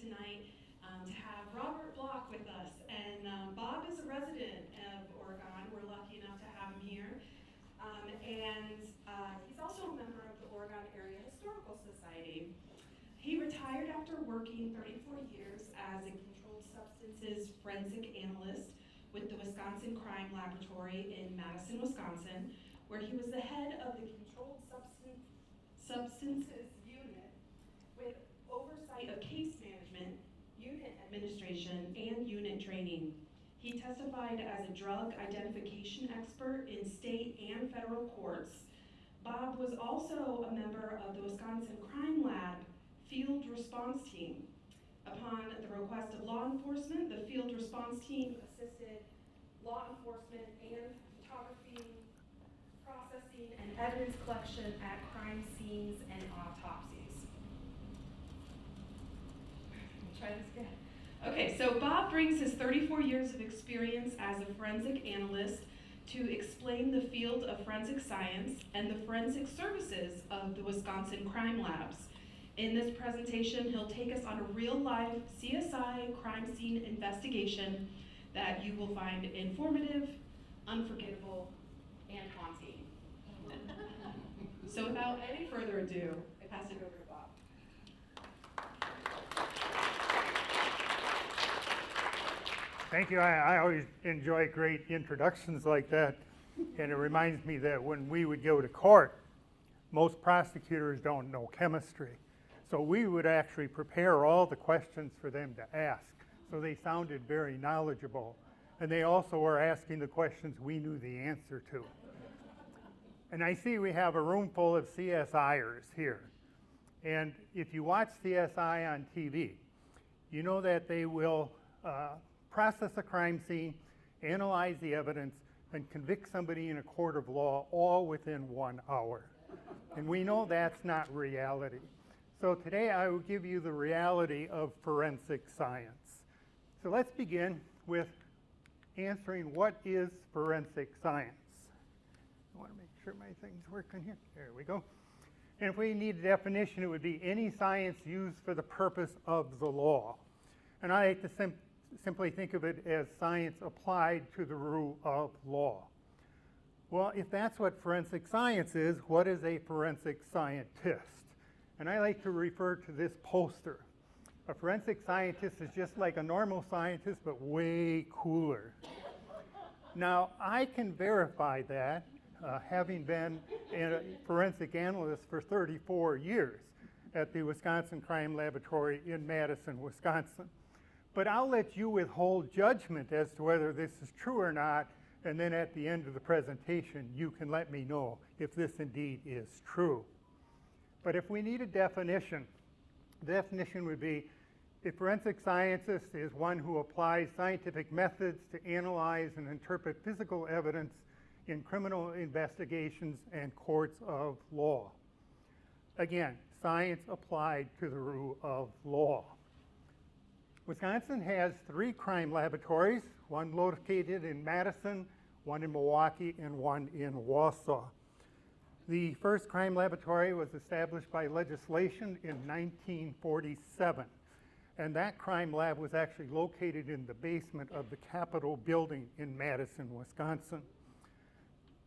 tonight to have Robert Block with us. And Bob is a resident of Oregon. We're lucky enough to have him here. He's also a member of the Oregon Area Historical Society. He retired after working 34 years as a controlled substances forensic analyst with the Wisconsin Crime Laboratory in Madison, Wisconsin, where he was the head of the Controlled Substances Unit with oversight of case management, unit administration, and unit training. He testified as a drug identification expert in state and federal courts. Bob was also a member of the Wisconsin Crime Lab Field Response Team. Upon the request of law enforcement, the Field Response Team assisted law enforcement and photography, processing, and evidence collection at crime scenes and autopsies. Try this again. Okay, so Bob brings his 34 years of experience as a forensic analyst to explain the field of forensic science and the forensic services of the Wisconsin Crime Labs. In this presentation, he'll take us on a real-life CSI crime scene investigation that you will find informative, unforgettable, and haunting. So without any further ado, I pass it over to Bob. Thank you. I always enjoy great introductions like that. And it reminds me that when we would go to court, most prosecutors don't know chemistry. So we would actually prepare all the questions for them to ask. So they sounded very knowledgeable. And they also were asking the questions we knew the answer to. And I see we have a room full of CSIers here. And if you watch CSI on TV, you know that they will process a crime scene, analyze the evidence, and convict somebody in a court of law all within 1 hour. And we know that's not reality. So today I will give you the reality of forensic science. So let's begin with answering what is forensic science. I want to make sure my thing's working here. There we go. And if we need a definition, it would be any science used for the purpose of the law. And I like to simply think of it as science applied to the rule of law. Well, if that's what forensic science is, what is a forensic scientist? And I like to refer to this poster. A forensic scientist is just like a normal scientist, but way cooler. Now, I can verify that, having been a forensic analyst for 34 years at the Wisconsin Crime Laboratory in Madison, Wisconsin. But I'll let you withhold judgment as to whether this is true or not, and then at the end of the presentation, you can let me know if this indeed is true. But if we need a definition, the definition would be a forensic scientist is one who applies scientific methods to analyze and interpret physical evidence in criminal investigations and courts of law. Again, science applied to the rule of law. Wisconsin has 3 crime laboratories, one located in Madison, one in Milwaukee, and one in Wausau. The first crime laboratory was established by legislation in 1947. And that crime lab was actually located in the basement of the Capitol building in Madison, Wisconsin.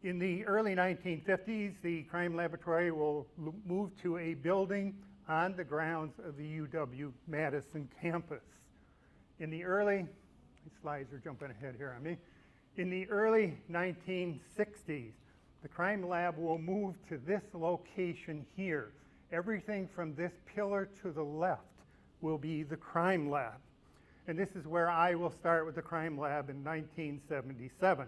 In the early 1950s, the crime laboratory will move to a building on the grounds of the UW-Madison campus. In the early, these slides are jumping ahead here on me. In the early 1960s, the crime lab will move to this location here. Everything from this pillar to the left will be the crime lab. And this is where I will start with the crime lab in 1977.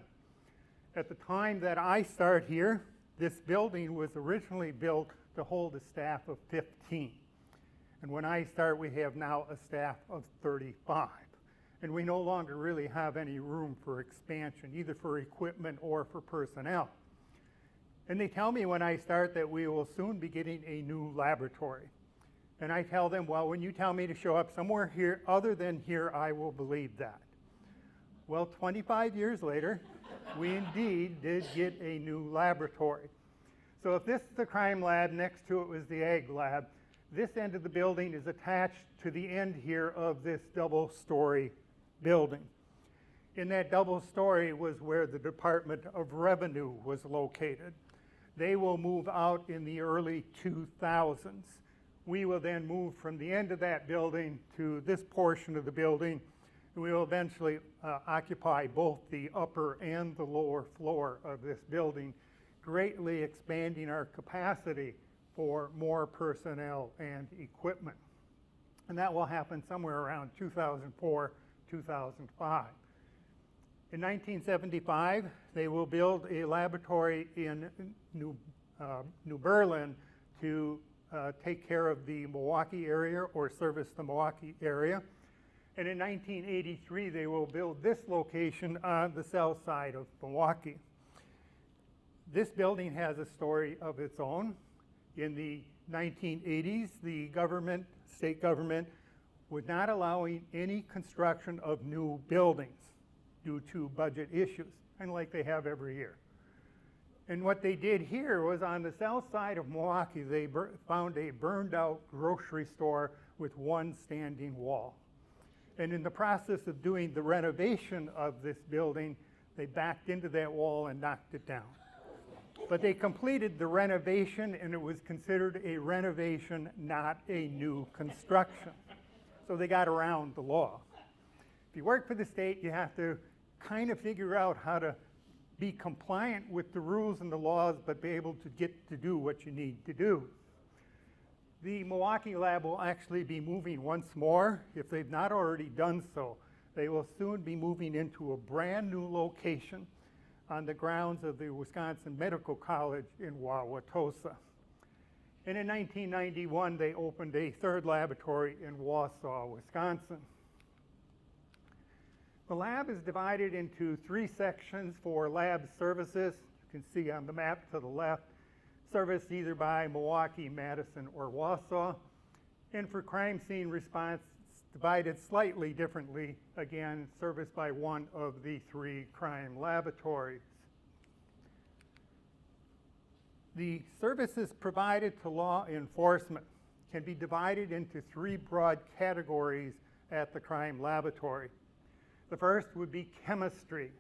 At the time that I start here, this building was originally built to hold a staff of 15. And when I start, we have now a staff of 35. And we no longer really have any room for expansion, either for equipment or for personnel. And they tell me when I start that we will soon be getting a new laboratory. And I tell them, well, when you tell me to show up somewhere here other than here, I will believe that. Well, 25 years later, we indeed did get a new laboratory. So if this is the crime lab, next to it was the ag lab, This end of the building is attached to the end here of this double-story building. In that double story was where the Department of Revenue was located. They will move out in the early 2000s. We will then move from the end of that building to this portion of the building, and we will eventually occupy both the upper and the lower floor of this building, greatly expanding our capacity for more personnel and equipment. And that will happen somewhere around 2004, 2005. In 1975, they will build a laboratory in New Berlin to take care of the Milwaukee area or service the Milwaukee area. And in 1983, they will build this location on the south side of Milwaukee. This building has a story of its own. In the 1980s, the government, state government, was not allowing any construction of new buildings due to budget issues, kind of like they have every year. And what they did here was on the south side of Milwaukee, they found a burned out grocery store with one standing wall. And in the process of doing the renovation of this building, they backed into that wall and knocked it down. But they completed the renovation, and it was considered a renovation, not a new construction. So they got around the law. If you work for the state, you have to kind of figure out how to be compliant with the rules and the laws, but be able to get to do what you need to do. The Milwaukee lab will actually be moving once more. If they've not already done so, they will soon be moving into a brand new location on the grounds of the Wisconsin Medical College in Wauwatosa. And in 1991, they opened a third laboratory in Wausau, Wisconsin. The lab is divided into 3 sections for lab services. You can see on the map to the left, serviced either by Milwaukee, Madison, or Wausau. And for crime scene response, it's divided slightly differently, again, serviced by one of the 3 crime laboratories. The services provided to law enforcement can be divided into 3 broad categories at the crime laboratory. The first would be chemistry.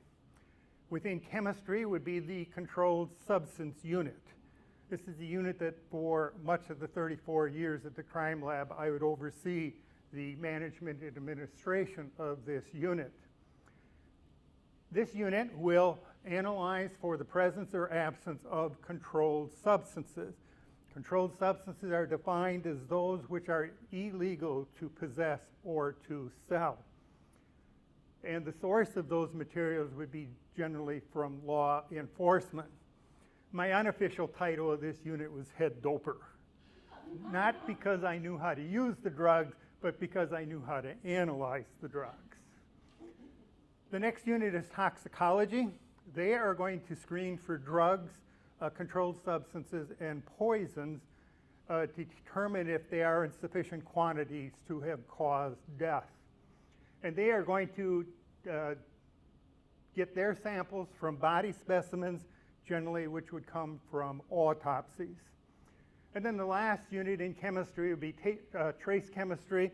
Within chemistry would be the controlled substance unit. This is the unit that for much of the 34 years at the crime lab, I would oversee the management and administration of this unit. This unit will analyze for the presence or absence of controlled substances. Controlled substances are defined as those which are illegal to possess or to sell. And the source of those materials would be generally from law enforcement. My unofficial title of this unit was head doper. Not because I knew how to use the drugs, but because I knew how to analyze the drugs. The next unit is toxicology. They are going to screen for drugs, controlled substances, and poisons to determine if they are in sufficient quantities to have caused death. And they are going to get their samples from body specimens, generally which would come from autopsies. And then the last unit in chemistry would be trace chemistry.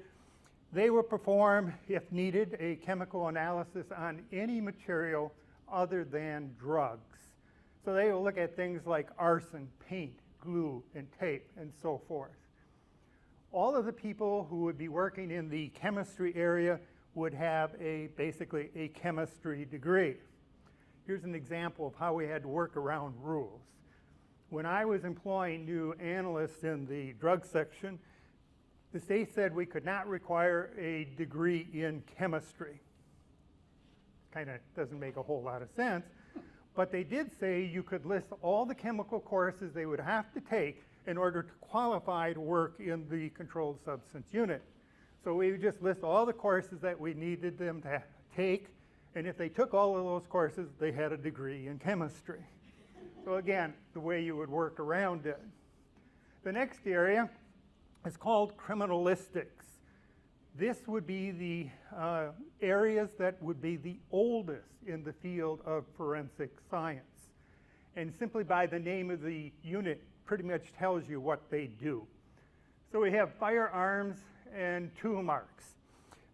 They will perform, if needed, a chemical analysis on any material other than drugs. So they will look at things like arson, paint, glue, and tape, and so forth. All of the people who would be working in the chemistry area would have basically a chemistry degree. Here's an example of how we had to work around rules. When I was employing new analysts in the drug section, the state said we could not require a degree in chemistry. Kind of doesn't make a whole lot of sense, but they did say you could list all the chemical courses they would have to take in order to qualify to work in the controlled substance unit. So we would just list all the courses that we needed them to take, and if they took all of those courses, they had a degree in chemistry. So again, the way you would work around it. The next area is called criminalistics. This would be the areas that would be the oldest in the field of forensic science. And simply by the name of the unit pretty much tells you what they do. So we have firearms and tool marks.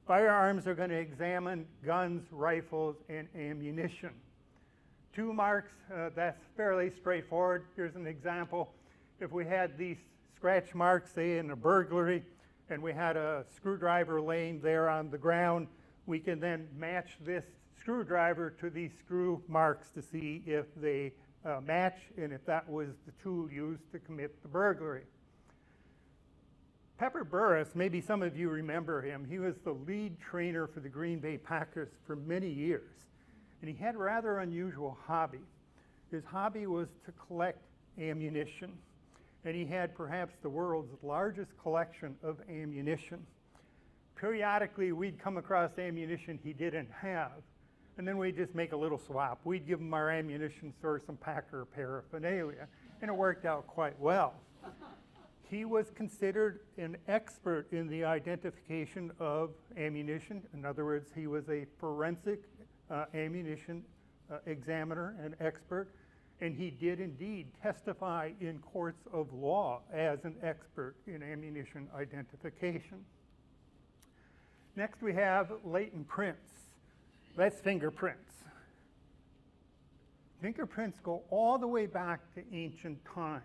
Firearms are going to examine guns, rifles, and ammunition. Tool marks, that's fairly straightforward. Here's an example. If we had these scratch marks, say in a burglary, and we had a screwdriver laying there on the ground, we can then match this screwdriver to these screw marks to see if they match and if that was the tool used to commit the burglary. Pepper Burris, maybe some of you remember him. He was the lead trainer for the Green Bay Packers for many years. And he had a rather unusual hobby. His hobby was to collect ammunition. And he had perhaps the world's largest collection of ammunition. Periodically, we'd come across ammunition he didn't have. And then we'd just make a little swap. We'd give him our ammunition for some Packer paraphernalia. And it worked out quite well. He was considered an expert in the identification of ammunition. In other words, he was a forensic ammunition examiner and expert, and he did indeed testify in courts of law as an expert in ammunition identification. Next we have latent prints. That's fingerprints. Fingerprints go all the way back to ancient times,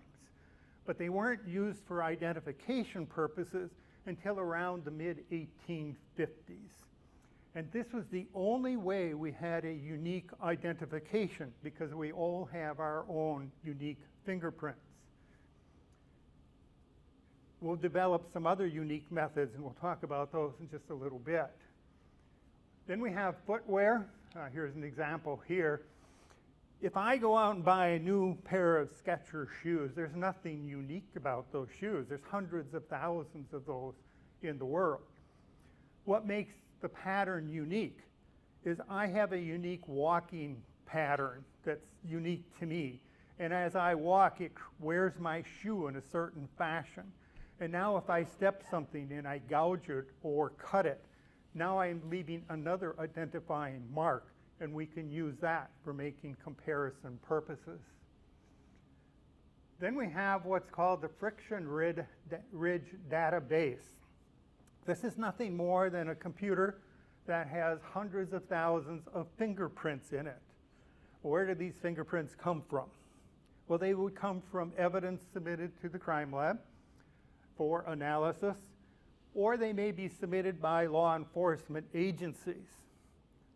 but they weren't used for identification purposes until around the mid-1850s. And this was the only way we had a unique identification, because we all have our own unique fingerprints. We'll develop some other unique methods, and we'll talk about those in just a little bit. Then we have footwear. Here's an example here. If I go out and buy a new pair of Skechers shoes, there's nothing unique about those shoes. There's hundreds of thousands of those in the world. What makes the pattern unique is I have a unique walking pattern that's unique to me. And as I walk, it wears my shoe in a certain fashion. And now if I step something and I gouge it or cut it, now I'm leaving another identifying mark, and we can use that for making comparison purposes. Then we have what's called the friction ridge database. This is nothing more than a computer that has hundreds of thousands of fingerprints in it. Where do these fingerprints come from? Well, they would come from evidence submitted to the crime lab for analysis, or they may be submitted by law enforcement agencies.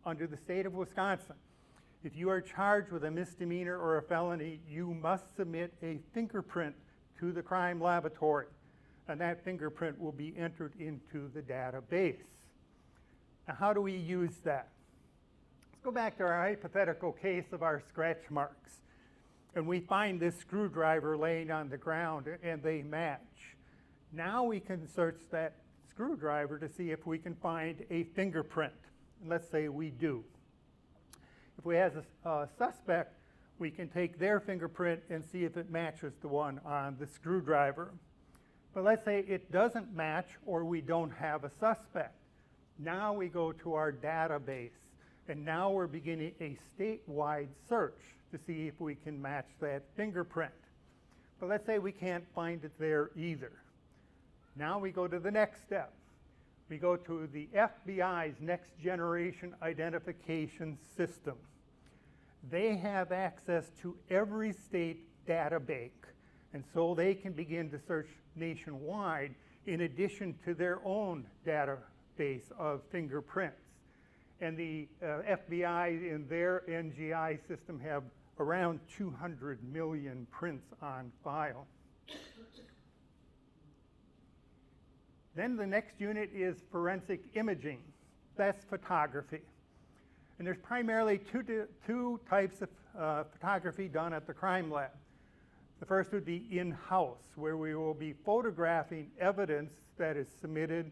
Under the state of Wisconsin, if you are charged with a misdemeanor or a felony, you must submit a fingerprint to the crime laboratory, and that fingerprint will be entered into the database. Now, how do we use that? Let's go back to our hypothetical case of our scratch marks. And we find this screwdriver laying on the ground, and they match. Now we can search that screwdriver to see if we can find a fingerprint. And let's say we do. If we have a suspect, we can take their fingerprint and see if it matches the one on the screwdriver. But let's say it doesn't match, or we don't have a suspect. Now we go to our database, and now we're beginning a statewide search to see if we can match that fingerprint. But let's say we can't find it there either. Now we go to the next step. We go to the FBI's Next Generation Identification System. They have access to every state data bank, and so they can begin to search nationwide in addition to their own database of fingerprints. And the FBI in their NGI system have around 200 million prints on file. Then the next unit is forensic imaging. That's photography. And there's primarily two types of photography done at the crime lab. The first would be in-house, where we will be photographing evidence that is submitted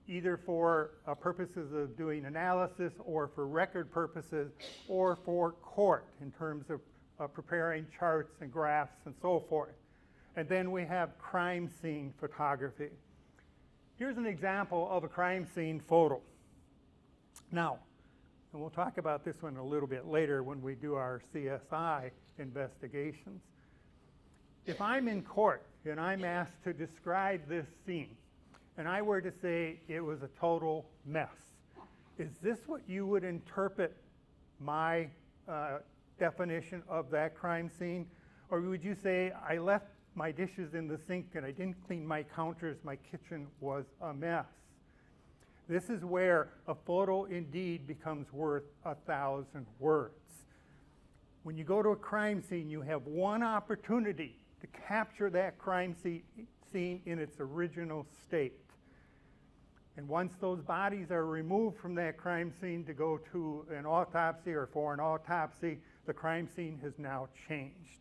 either for purposes of doing analysis or for record purposes or for court in terms of preparing charts and graphs and so forth. And then we have crime scene photography. Here's an example of a crime scene photo. Now, and we'll talk about this one a little bit later when we do our CSI investigations. If I'm in court and I'm asked to describe this scene, and I were to say it was a total mess, is this what you would interpret my definition of that crime scene? Or would you say, I left my dishes in the sink and I didn't clean my counters, my kitchen was a mess? This is where a photo indeed becomes worth 1,000 words. When you go to a crime scene, you have one opportunity to capture that crime scene in its original state. And once those bodies are removed from that crime scene to go to an autopsy or for an autopsy, the crime scene has now changed.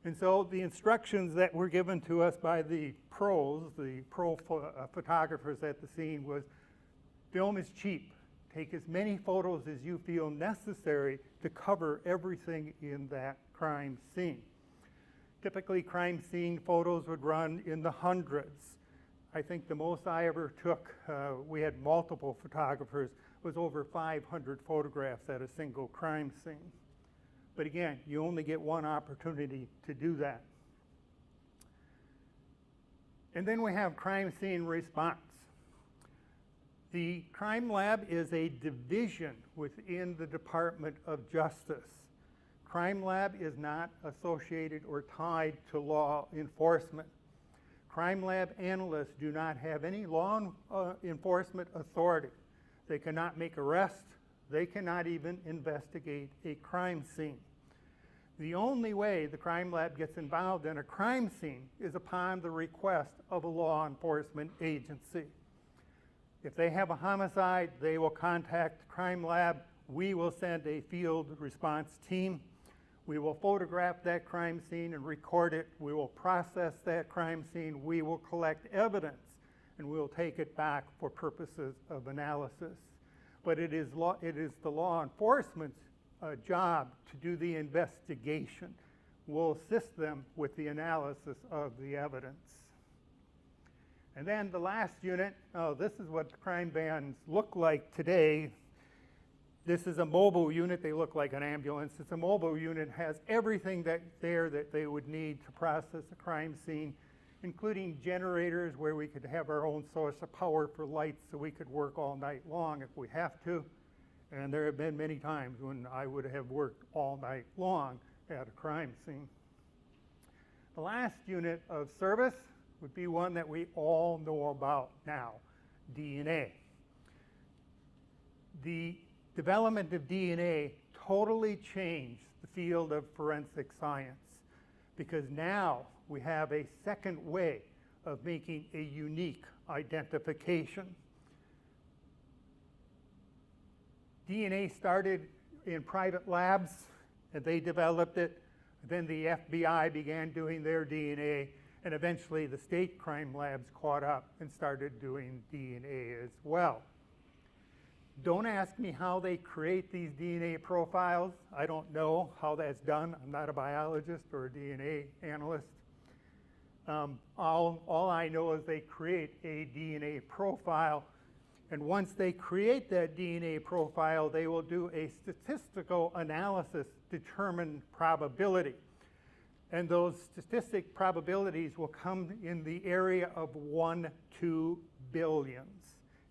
And so the instructions that were given to us by the pros, the photographers at the scene, was film is cheap. Take as many photos as you feel necessary to cover everything in that crime scene. Typically, crime scene photos would run in the hundreds. I think the most I ever took, we had multiple photographers, was over 500 photographs at a single crime scene. But again, you only get one opportunity to do that. And then we have crime scene response. The crime lab is a division within the Department of Justice. Crime lab is not associated or tied to law enforcement. Crime lab analysts do not have any law enforcement authority. They cannot make arrests. They cannot even investigate a crime scene. The only way the crime lab gets involved in a crime scene is upon the request of a law enforcement agency. If they have a homicide, they will contact the crime lab. We will send a field response team. We will photograph that crime scene and record it. We will process that crime scene. We will collect evidence, and we will take it back for purposes of analysis. But it is the law enforcement's job to do the investigation. We'll assist them with the analysis of the evidence. And then the last unit, this is what crime vans look like today. This is a mobile unit. They look like an ambulance. It's a mobile unit, has everything that they would need to process a crime scene, including generators where we could have our own source of power for lights so we could work all night long if we have to. And there have been many times when I would have worked all night long at a crime scene. The last unit of service would be one that we all know about now, DNA. The development of DNA totally changed the field of forensic science, because now we have a second way of making a unique identification. DNA started in private labs, and they developed it. Then the FBI began doing their DNA, and eventually the state crime labs caught up and started doing DNA as well. Don't ask me how they create these DNA profiles. I don't know how that's done. I'm not a biologist or a DNA analyst. All I know is they create a DNA profile, and once they create that DNA profile, they will do a statistical analysis, determine probability. And those statistic probabilities will come in the area of 1 to billions.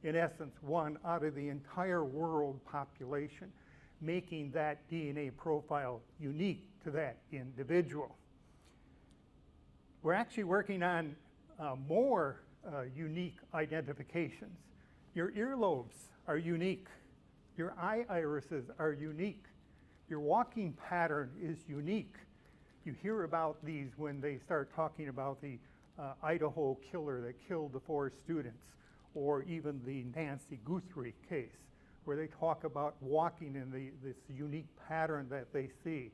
In essence, 1 out of the entire world population, making that DNA profile unique to that individual. We're actually working on more unique identifications. Your earlobes are unique. Your eye irises are unique. Your walking pattern is unique. You hear about these when they start talking about the Idaho killer that killed the 4 students, or even the Nancy Guthrie case, where they talk about walking in this unique pattern that they see.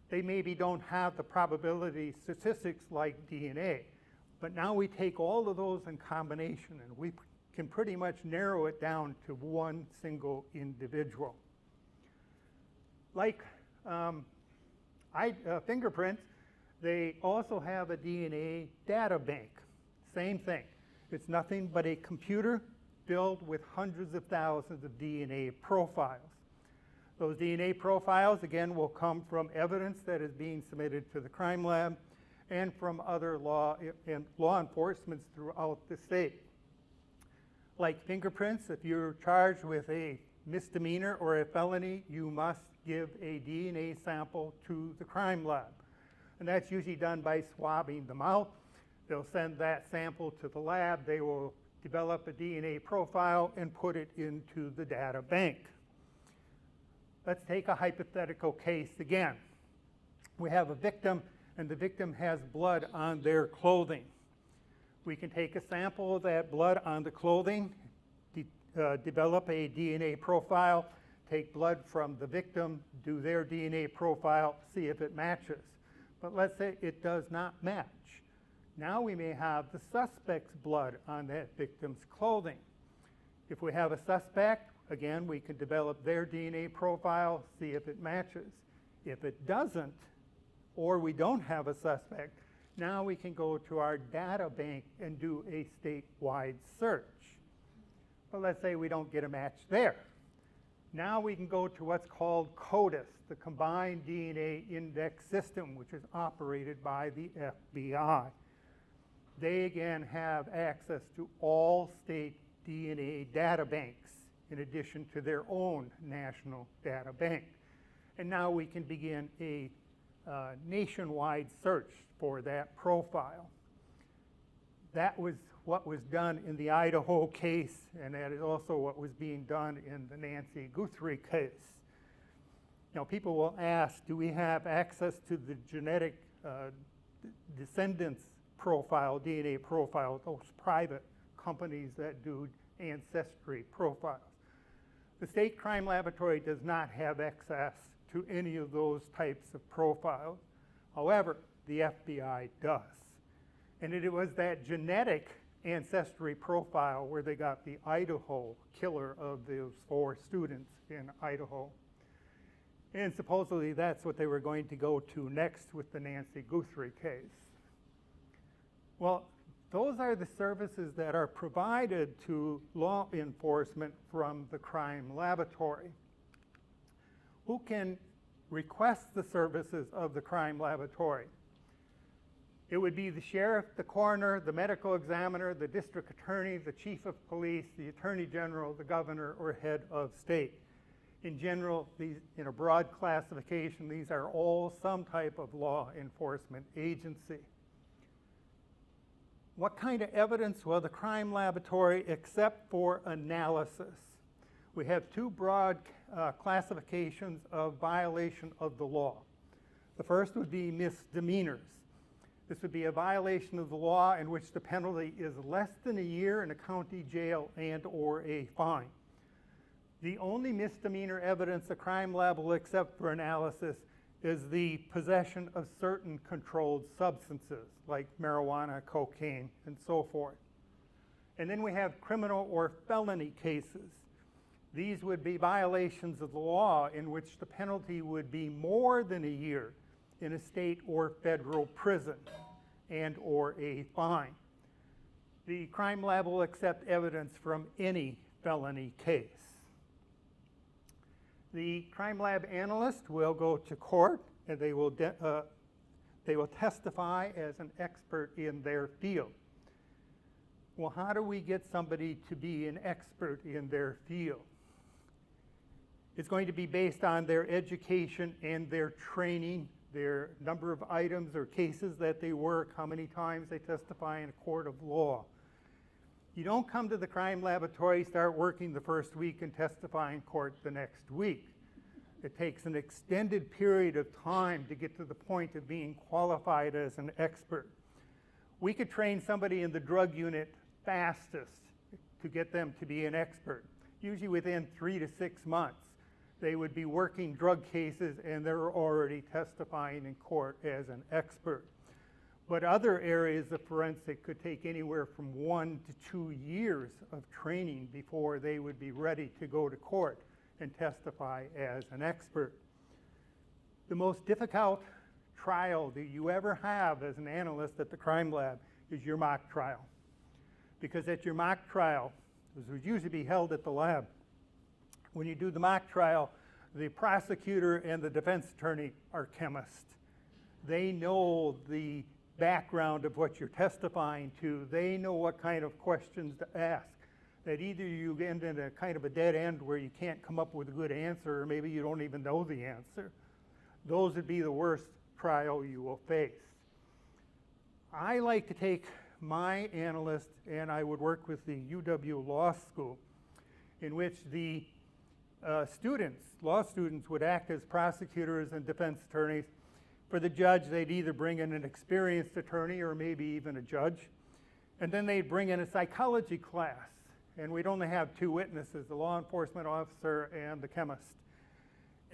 They maybe don't have the probability statistics like DNA, but now we take all of those in combination, and we can pretty much narrow it down to one single individual. Like fingerprints, they also have a DNA data bank. Same thing. It's nothing but a computer filled with hundreds of thousands of DNA profiles. Those DNA profiles, again, will come from evidence that is being submitted to the crime lab, and from other law enforcements throughout the state. Like fingerprints, if you're charged with a misdemeanor or a felony, you must give a DNA sample to the crime lab. And that's usually done by swabbing the mouth. They'll send that sample to the lab. They will develop a DNA profile and put it into the data bank. Let's take a hypothetical case again. We have a victim, and the victim has blood on their clothing. We can take a sample of that blood on the clothing, develop a DNA profile, take blood from the victim, do their DNA profile, see if it matches. But let's say it does not match. Now we may have the suspect's blood on that victim's clothing. If we have a suspect, again, we can develop their DNA profile, see if it matches. If it doesn't, or we don't have a suspect, now we can go to our data bank and do a statewide search. But let's say we don't get a match there. Now we can go to what's called CODIS, the Combined DNA Index System, which is operated by the FBI. They again have access to all state DNA data banks in addition to their own national data bank. And now we can begin a nationwide search for that profile. That was what was done in the Idaho case, and that is also what was being done in the Nancy Guthrie case. Now, people will ask, do we have access to the genetic descendants profile, DNA profile, those private companies that do ancestry profiles? The State Crime Laboratory does not have access to any of those types of profiles. However, the FBI does. And it was that genetic ancestry profile where they got the Idaho killer of those 4 students in Idaho. And supposedly that's what they were going to go to next with the Nancy Guthrie case. Well, those are the services that are provided to law enforcement from the crime laboratory. Who can request the services of the crime laboratory? It would be the sheriff, the coroner, the medical examiner, the district attorney, the chief of police, the attorney general, the governor, or head of state. In general, these, in a broad classification, these are all some type of law enforcement agency. What kind of evidence? Well, the crime laboratory, except for analysis. We have 2 broad classifications of violation of the law. The first would be misdemeanors. This would be a violation of the law in which the penalty is less than a year in a county jail and or a fine. The only misdemeanor evidence the crime lab will accept for analysis is the possession of certain controlled substances like marijuana, cocaine, and so forth. And then we have criminal or felony cases. These would be violations of the law in which the penalty would be more than a year in a state or federal prison and or a fine. The crime lab will accept evidence from any felony case. The crime lab analyst will go to court and they will testify as an expert in their field. Well, how do we get somebody to be an expert in their field? It's going to be based on their education and their training, their number of items or cases that they work, how many times they testify in a court of law. You don't come to the crime laboratory, start working the first week and testify in court the next week. It takes an extended period of time to get to the point of being qualified as an expert. We could train somebody in the drug unit fastest to get them to be an expert. Usually within 3 to 6 months, they would be working drug cases and they're already testifying in court as an expert. But other areas of forensic could take anywhere from 1 to 2 years of training before they would be ready to go to court and testify as an expert. The most difficult trial that you ever have as an analyst at the crime lab is your mock trial. Because at your mock trial, this would usually be held at the lab, when you do the mock trial, the prosecutor and the defense attorney are chemists. They know the background of what you're testifying to. They know what kind of questions to ask. That either you end in a kind of a dead end where you can't come up with a good answer, or maybe you don't even know the answer. Those would be the worst trial you will face. I like to take my analyst, and I would work with the UW Law School, in which the law students would act as prosecutors and defense attorneys. For the judge, they'd either bring in an experienced attorney or maybe even a judge. And then they'd bring in a psychology class. And we'd only have two witnesses, the law enforcement officer and the chemist.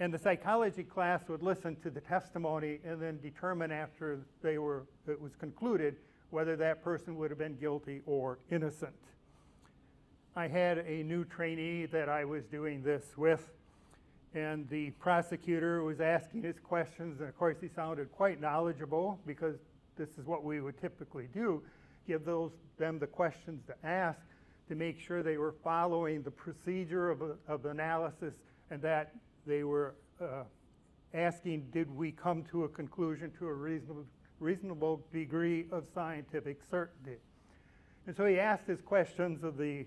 And the psychology class would listen to the testimony and then determine after it was concluded whether that person would have been guilty or innocent. I had a new trainee that I was doing this with, and the prosecutor was asking his questions, and of course he sounded quite knowledgeable because this is what we would typically do, give them the questions to ask to make sure they were following the procedure of analysis, and that they were asking, did we come to a conclusion to a reasonable degree of scientific certainty. And so he asked his questions of the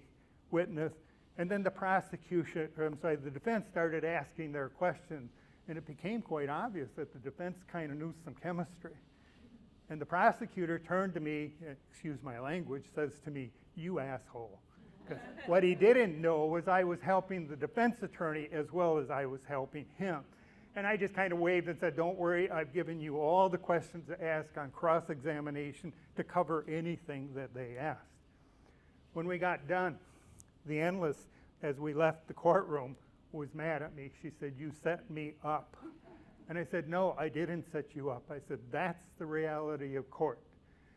witness, and then the defense started asking their questions, and it became quite obvious that the defense kind of knew some chemistry. And the prosecutor turned to me, excuse my language, says to me, "You asshole." Because what he didn't know was I was helping the defense attorney as well as I was helping him. And I just kind of waved and said, "Don't worry, I've given you all the questions to ask on cross-examination to cover anything that they asked." When we got done, the analyst, as we left the courtroom, was mad at me. She said, "You set me up." And I said, "No, I didn't set you up." I said, "That's the reality of court.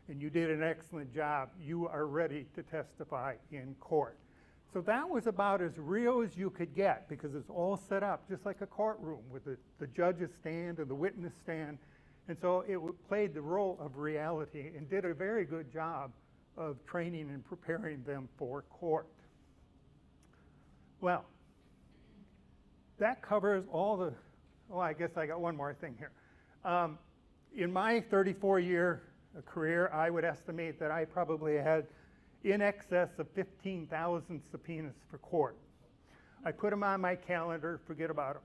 And you did an excellent job. You are ready to testify in court." So that was about as real as you could get, because it's all set up just like a courtroom with the judge's stand and the witness stand. And so it played the role of reality and did a very good job of training and preparing them for court. Well, that covers all the, I guess I got one more thing here. In my 34-year career, I would estimate that I probably had in excess of 15,000 subpoenas for court. I put them on my calendar, forget about them.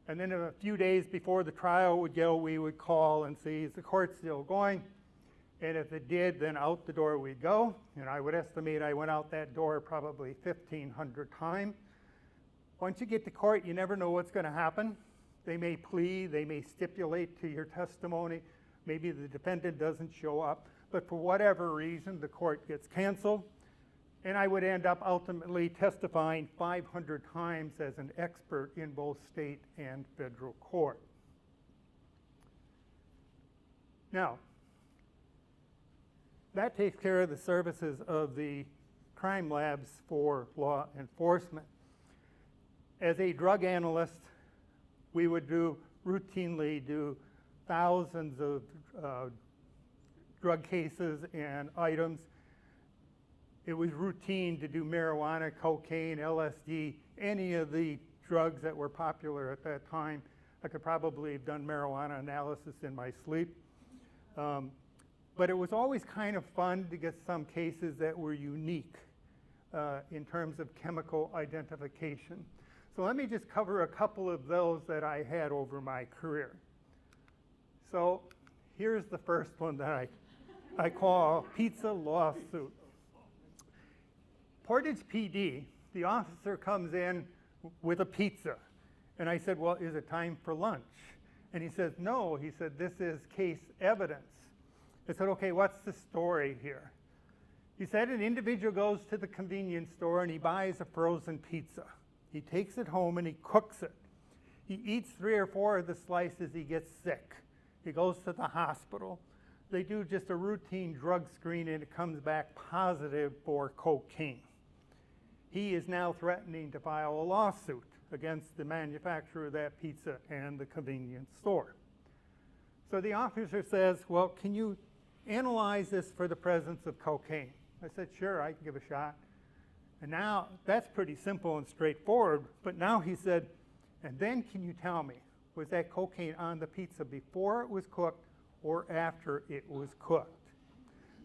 And then a few days before the trial would go, we would call and see, is the court still going? And if it did, then out the door we'd go. And I would estimate I went out that door probably 1,500 times. Once you get to court, you never know what's going to happen. They may plead, they may stipulate to your testimony. Maybe the defendant doesn't show up. But for whatever reason, the court gets canceled. And I would end up ultimately testifying 500 times as an expert in both state and federal court. Now, that takes care of the services of the crime labs for law enforcement. As a drug analyst, we would routinely do thousands of drug cases and items. It was routine to do marijuana, cocaine, LSD, any of the drugs that were popular at that time. I could probably have done marijuana analysis in my sleep. But it was always kind of fun to get some cases that were unique in terms of chemical identification. So let me just cover a couple of those that I had over my career. So here's the first one that I call pizza lawsuit. Portage PD, the officer comes in with a pizza. And I said, "Well, is it time for lunch?" And he says, "No." He said, "This is case evidence." I said, "Okay, what's the story here?" He said an individual goes to the convenience store and he buys a frozen pizza. He takes it home and he cooks it. He eats 3 or 4 of the slices, he gets sick. He goes to the hospital. They do just a routine drug screen and it comes back positive for cocaine. He is now threatening to file a lawsuit against the manufacturer of that pizza and the convenience store. So the officer says, "Well, can you analyze this for the presence of cocaine?" I said, "Sure, I can give a shot." And now that's pretty simple and straightforward, but now he said, "And then can you tell me, was that cocaine on the pizza before it was cooked or after it was cooked.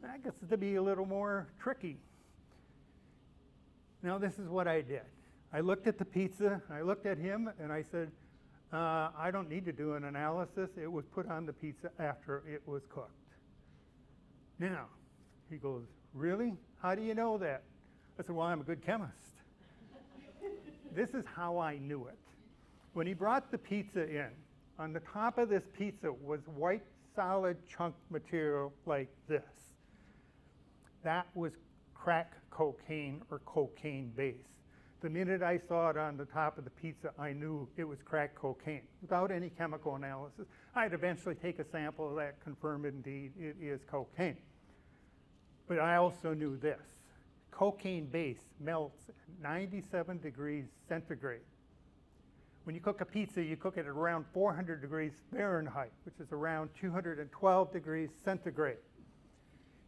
That gets to be a little more tricky. Now, this is what I did. I looked at the pizza, I looked at him, and I said, I don't need to do an analysis. It was put on the pizza after it was cooked. Now, he goes, really? How do you know that? I said, well, I'm a good chemist. This is how I knew it. When he brought the pizza in, on the top of this pizza was white, solid chunk material like this. That was crack cocaine or cocaine base. The minute I saw it on the top of the pizza, I knew it was crack cocaine without any chemical analysis. I'd eventually take a sample of that, confirm indeed it is cocaine. But I also knew this. Cocaine base melts at 97 degrees centigrade. When you cook a pizza, you cook it at around 400 degrees Fahrenheit, which is around 212 degrees centigrade.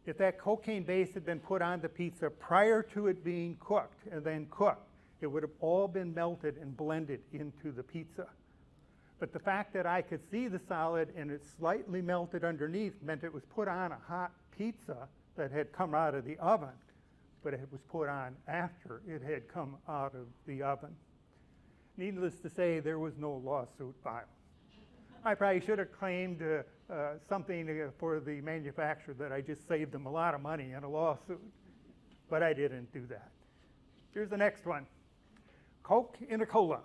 If that cocaine base had been put on the pizza prior to it being cooked and then cooked, it would have all been melted and blended into the pizza. But the fact that I could see the solid and it slightly melted underneath meant it was put on a hot pizza that had come out of the oven, but it was put on after it had come out of the oven. Needless to say, there was no lawsuit filed. I probably should have claimed something for the manufacturer that I just saved them a lot of money in a lawsuit, but I didn't do that. Here's the next one. Coke in a cola.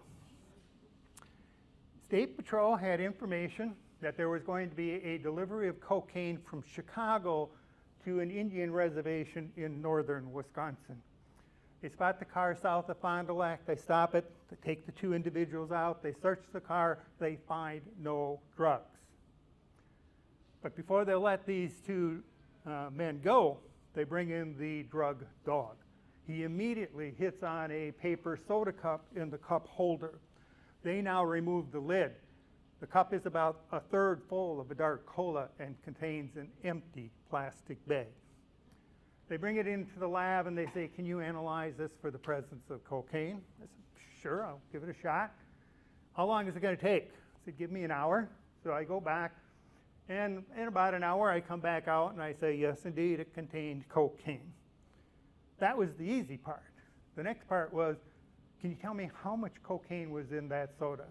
State Patrol had information that there was going to be a delivery of cocaine from Chicago to an Indian reservation in northern Wisconsin. They spot the car south of Fond du Lac, they stop it, they take the two individuals out, they search the car, they find no drugs. But before they let these two men go, they bring in the drug dog. He immediately hits on a paper soda cup in the cup holder. They now remove the lid. The cup is about a third full of a dark cola and contains an empty plastic bag. They bring it into the lab and they say, can you analyze this for the presence of cocaine? I said, sure, I'll give it a shot. How long is it going to take? I said, give me an hour. So I go back, and in about an hour I come back out and I say, yes, indeed, it contained cocaine. That was the easy part. The next part was, can you tell me how much cocaine was in that soda?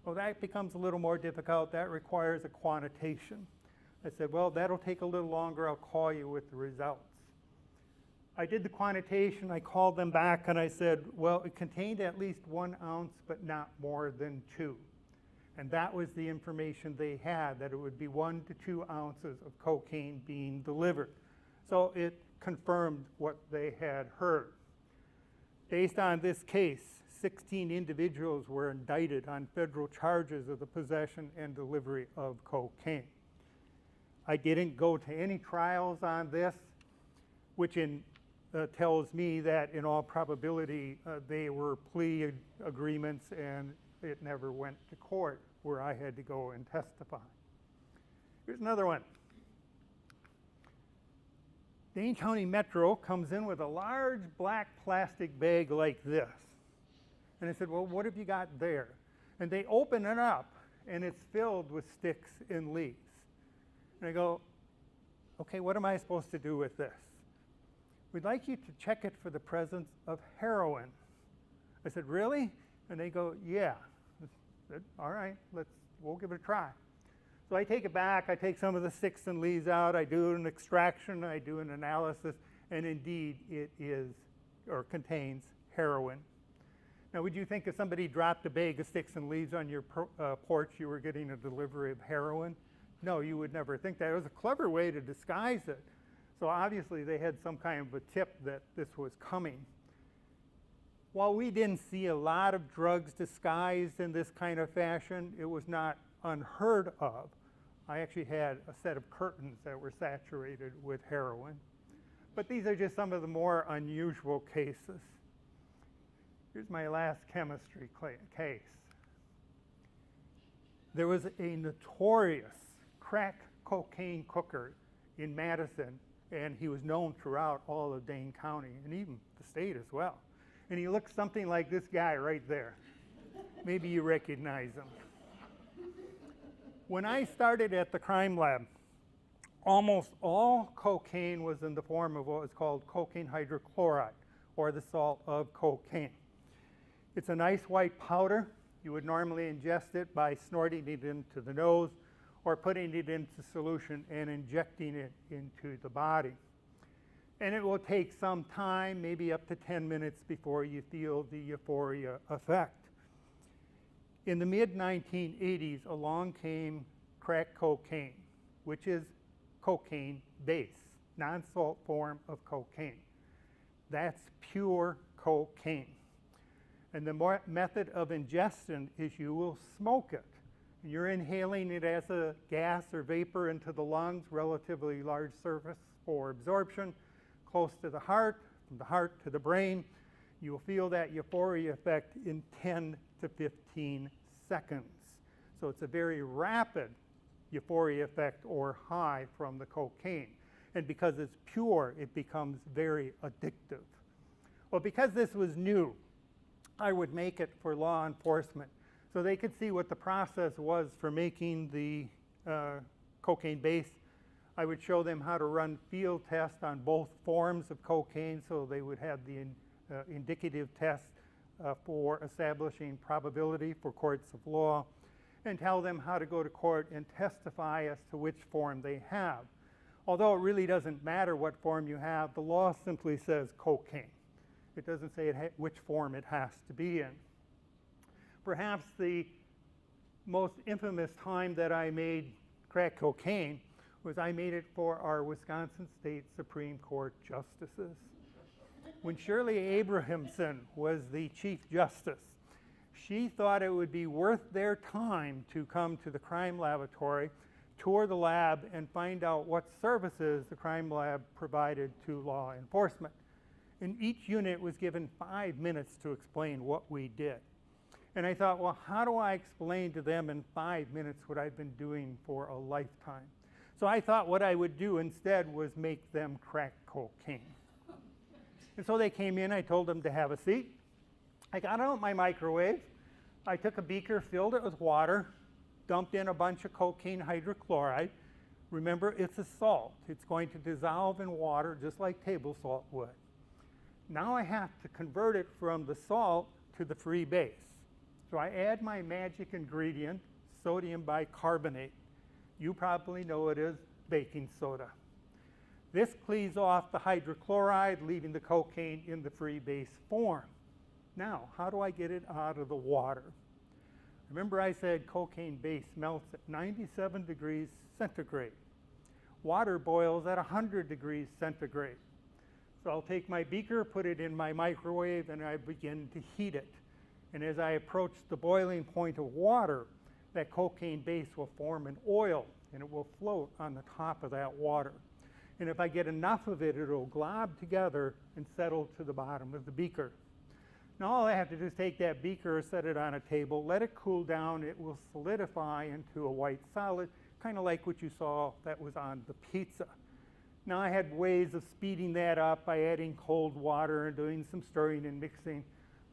Well, that becomes a little more difficult. That requires a quantitation. I said, well, that'll take a little longer. I'll call you with the results. I did the quantitation. I called them back and I said, well, it contained at least 1 ounce, but not more than 2. And that was the information they had, that it would be 1 to 2 ounces of cocaine being delivered. So it confirmed what they had heard. Based on this case, 16 individuals were indicted on federal charges of the possession and delivery of cocaine. I didn't go to any trials on this, which tells me that in all probability they were plea agreements and it never went to court where I had to go and testify. Here's another one. Dane County Metro comes in with a large black plastic bag like this. And I said, well, what have you got there? And they open it up, and it's filled with sticks and leaves. And I go, okay, what am I supposed to do with this? We'd like you to check it for the presence of heroin. I said, really? And they go, yeah. I said, all right, we'll give it a try. So I take it back, I take some of the sticks and leaves out, I do an extraction, I do an analysis, and indeed it is, or contains, heroin. Now, would you think if somebody dropped a bag of sticks and leaves on your porch, you were getting a delivery of heroin? No, you would never think that. It was a clever way to disguise it. So obviously they had some kind of a tip that this was coming. While we didn't see a lot of drugs disguised in this kind of fashion, it was not unheard of. I actually had a set of curtains that were saturated with heroin. But these are just some of the more unusual cases. Here's my last chemistry case. There was a notorious crack cocaine cooker in Madison, and he was known throughout all of Dane County, and even the state as well. And he looked something like this guy right there. Maybe you recognize him. When I started at the crime lab, almost all cocaine was in the form of what was called cocaine hydrochloride, or the salt of cocaine. It's a nice white powder. You would normally ingest it by snorting it into the nose or putting it into solution and injecting it into the body. And it will take some time, maybe up to 10 minutes, before you feel the euphoria effect. In the mid-1980s, along came crack cocaine, which is cocaine base, non-salt form of cocaine. That's pure cocaine. And the method of ingestion is you will smoke it. You're inhaling it as a gas or vapor into the lungs, relatively large surface for absorption, close to the heart, from the heart to the brain. You will feel that euphoria effect in 10 to 15 seconds. So it's a very rapid euphoria effect or high from the cocaine. And because it's pure, it becomes very addictive. Well, because this was new, I would make it for law enforcement so they could see what the process was for making the cocaine base. I would show them how to run field tests on both forms of cocaine so they would have the indicative test for establishing probability for courts of law, and tell them how to go to court and testify as to which form they have. Although it really doesn't matter what form you have, the law simply says cocaine. It doesn't say which form it has to be in. Perhaps the most infamous time that I made crack cocaine was I made it for our Wisconsin State Supreme Court justices. When Shirley Abrahamson was the Chief Justice, she thought it would be worth their time to come to the crime laboratory, tour the lab, and find out what services the crime lab provided to law enforcement. And each unit was given 5 minutes to explain what we did. And I thought, well, how do I explain to them in 5 minutes what I've been doing for a lifetime? So I thought what I would do instead was make them crack cocaine. And so they came in, I told them to have a seat. I got out my microwave. I took a beaker, filled it with water, dumped in a bunch of cocaine hydrochloride. Remember, it's a salt. It's going to dissolve in water just like table salt would. Now I have to convert it from the salt to the free base. So I add my magic ingredient, sodium bicarbonate. You probably know it as baking soda. This cleaves off the hydrochloride, leaving the cocaine in the free base form. Now, how do I get it out of the water? Remember I said cocaine base melts at 97 degrees centigrade. Water boils at 100 degrees centigrade. So I'll take my beaker, put it in my microwave, and I begin to heat it. And as I approach the boiling point of water, that cocaine base will form an oil, and it will float on the top of that water. And if I get enough of it, it'll glob together and settle to the bottom of the beaker. Now all I have to do is take that beaker, set it on a table, let it cool down. It will solidify into a white solid, kind of like what you saw that was on the pizza. Now I had ways of speeding that up by adding cold water and doing some stirring and mixing.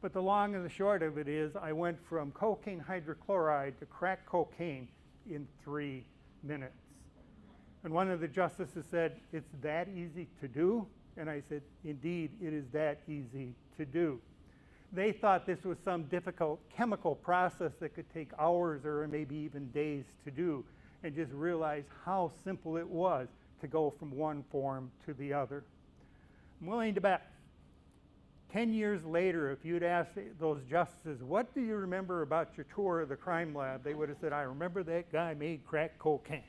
But the long and the short of it is I went from cocaine hydrochloride to crack cocaine in 3 minutes. And one of the justices said, "It's that easy to do?" And I said, "Indeed, it is that easy to do." They thought this was some difficult chemical process that could take hours or maybe even days to do, and just realized how simple it was to go from one form to the other. I'm willing to bet 10 years later, if you'd asked those justices, "What do you remember about your tour of the crime lab?" they would have said, "I remember that guy made crack cocaine."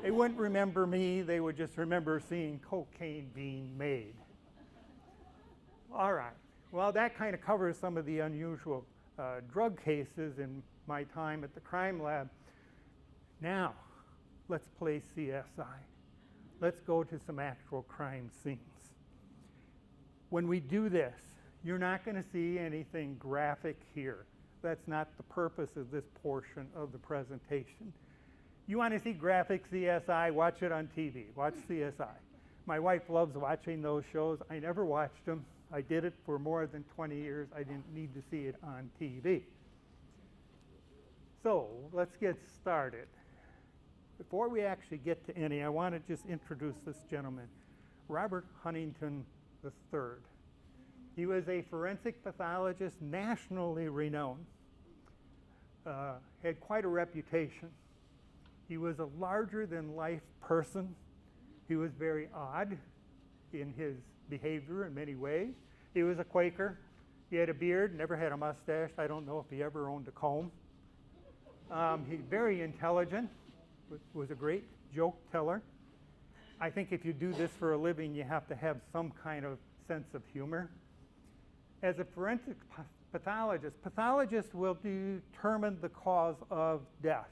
They wouldn't remember me. They would just remember seeing cocaine being made. All right. Well, that kind of covers some of the unusual drug cases in my time at the crime lab. Now, let's play CSI. Let's go to some actual crime scenes. When we do this, you're not going to see anything graphic here. That's not the purpose of this portion of the presentation. You want to see graphic CSI, watch it on TV. Watch CSI. My wife loves watching those shows. I never watched them. I did it for more than 20 years. I didn't need to see it on TV. So let's get started. Before we actually get to any, I want to just introduce this gentleman, Robert Huntington III. He was a forensic pathologist, nationally renowned, had quite a reputation. He was a larger-than-life person. He was very odd in his behavior in many ways. He was a Quaker. He had a beard, never had a mustache. I don't know if he ever owned a comb. He's very intelligent, was a great joke teller. I think if you do this for a living, you have to have some kind of sense of humor. As a forensic pathologist, pathologists will determine the cause of death.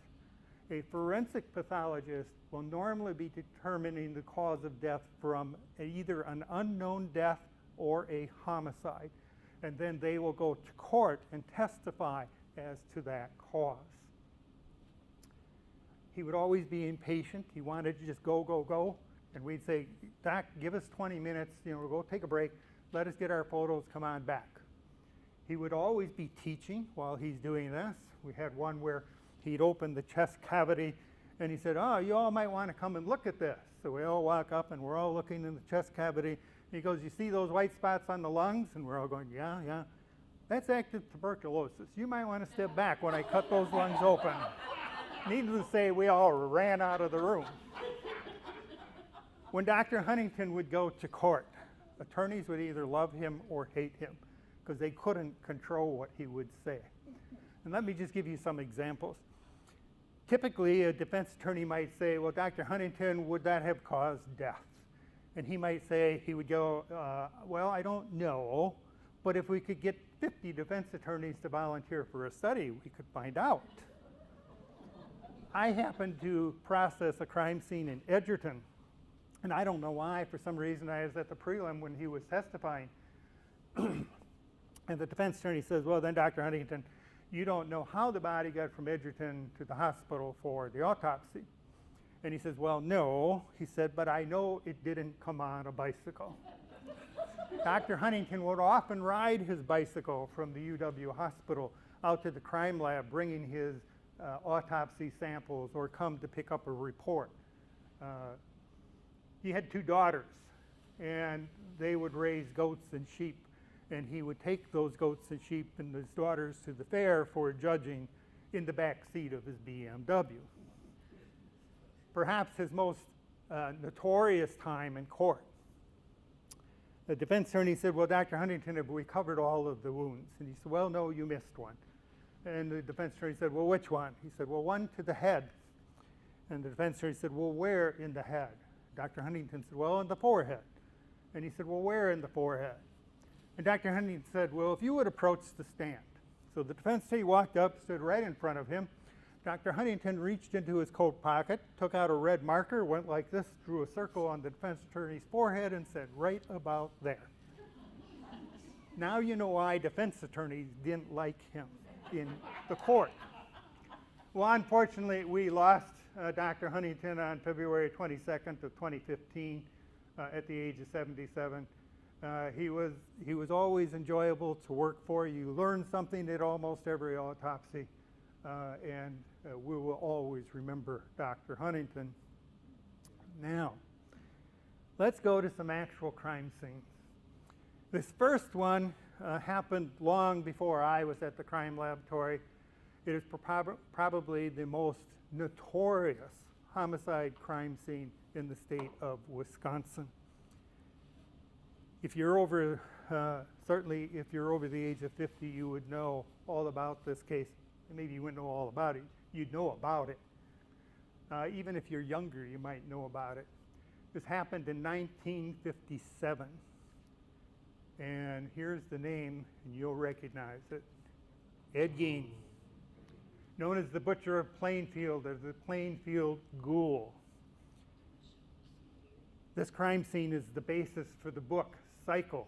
A forensic pathologist will normally be determining the cause of death from either an unknown death or a homicide. And then they will go to court and testify as to that cause. He would always be impatient. He wanted to just go, go, go. And we'd say, Doc, give us 20 minutes, we'll go take a break. Let us get our photos, come on back. He would always be teaching while he's doing this. We had one where he'd open the chest cavity and he said, oh, you all might want to come and look at this. So we all walk up and we're all looking in the chest cavity. He goes, you see those white spots on the lungs? And we're all going, yeah, yeah. That's active tuberculosis. You might want to step back when I cut those lungs open. Needless to say, we all ran out of the room. When Dr. Huntington would go to court, attorneys would either love him or hate him because they couldn't control what he would say. And let me just give you some examples. Typically, a defense attorney might say, well, Dr. Huntington, would that have caused death? And he might say, he would go, well, I don't know, but if we could get 50 defense attorneys to volunteer for a study, we could find out. I happened to process a crime scene in Edgerton, and I don't know why. For some reason, I was at the prelim when he was testifying. And the defense attorney says, well, then, Dr. Huntington, you don't know how the body got from Edgerton to the hospital for the autopsy. And he says, well, no. He said, but I know it didn't come on a bicycle. Dr. Huntington would often ride his bicycle from the UW hospital out to the crime lab, bringing his autopsy samples or come to pick up a report. He had 2 daughters, and they would raise goats and sheep, and he would take those goats and sheep and his daughters to the fair for judging in the back seat of his BMW. Perhaps his most notorious time in court. The defense attorney said, well, Dr. Huntington, have we covered all of the wounds? And he said, well, no, you missed one. And the defense attorney said, well, which one? He said, well, one to the head. And the defense attorney said, well, where in the head? Dr. Huntington said, well, in the forehead. And he said, well, where in the forehead? And Dr. Huntington said, well, if you would approach the stand. So the defense attorney walked up, stood right in front of him. Dr. Huntington reached into his coat pocket, took out a red marker, went like this, drew a circle on the defense attorney's forehead, and said, right about there. Now you know why defense attorneys didn't like him in the court. Well, unfortunately, we lost Dr. Huntington on February 22nd of 2015 at the age of 77. He was always enjoyable to work for. You learn something at almost every autopsy, and we will always remember Dr. Huntington. Now, let's go to some actual crime scenes. This first one happened long before I was at the crime laboratory. It is probably the most notorious homicide crime scene in the state of Wisconsin. If you're over, certainly if you're over the age of 50, you would know all about this case. Maybe you wouldn't know all about it. You'd know about it. Even if you're younger, you might know about it. This happened in 1957. And here's the name, and you'll recognize it. Ed Gein, known as the Butcher of Plainfield, or the Plainfield Ghoul. This crime scene is the basis for the book Cycle,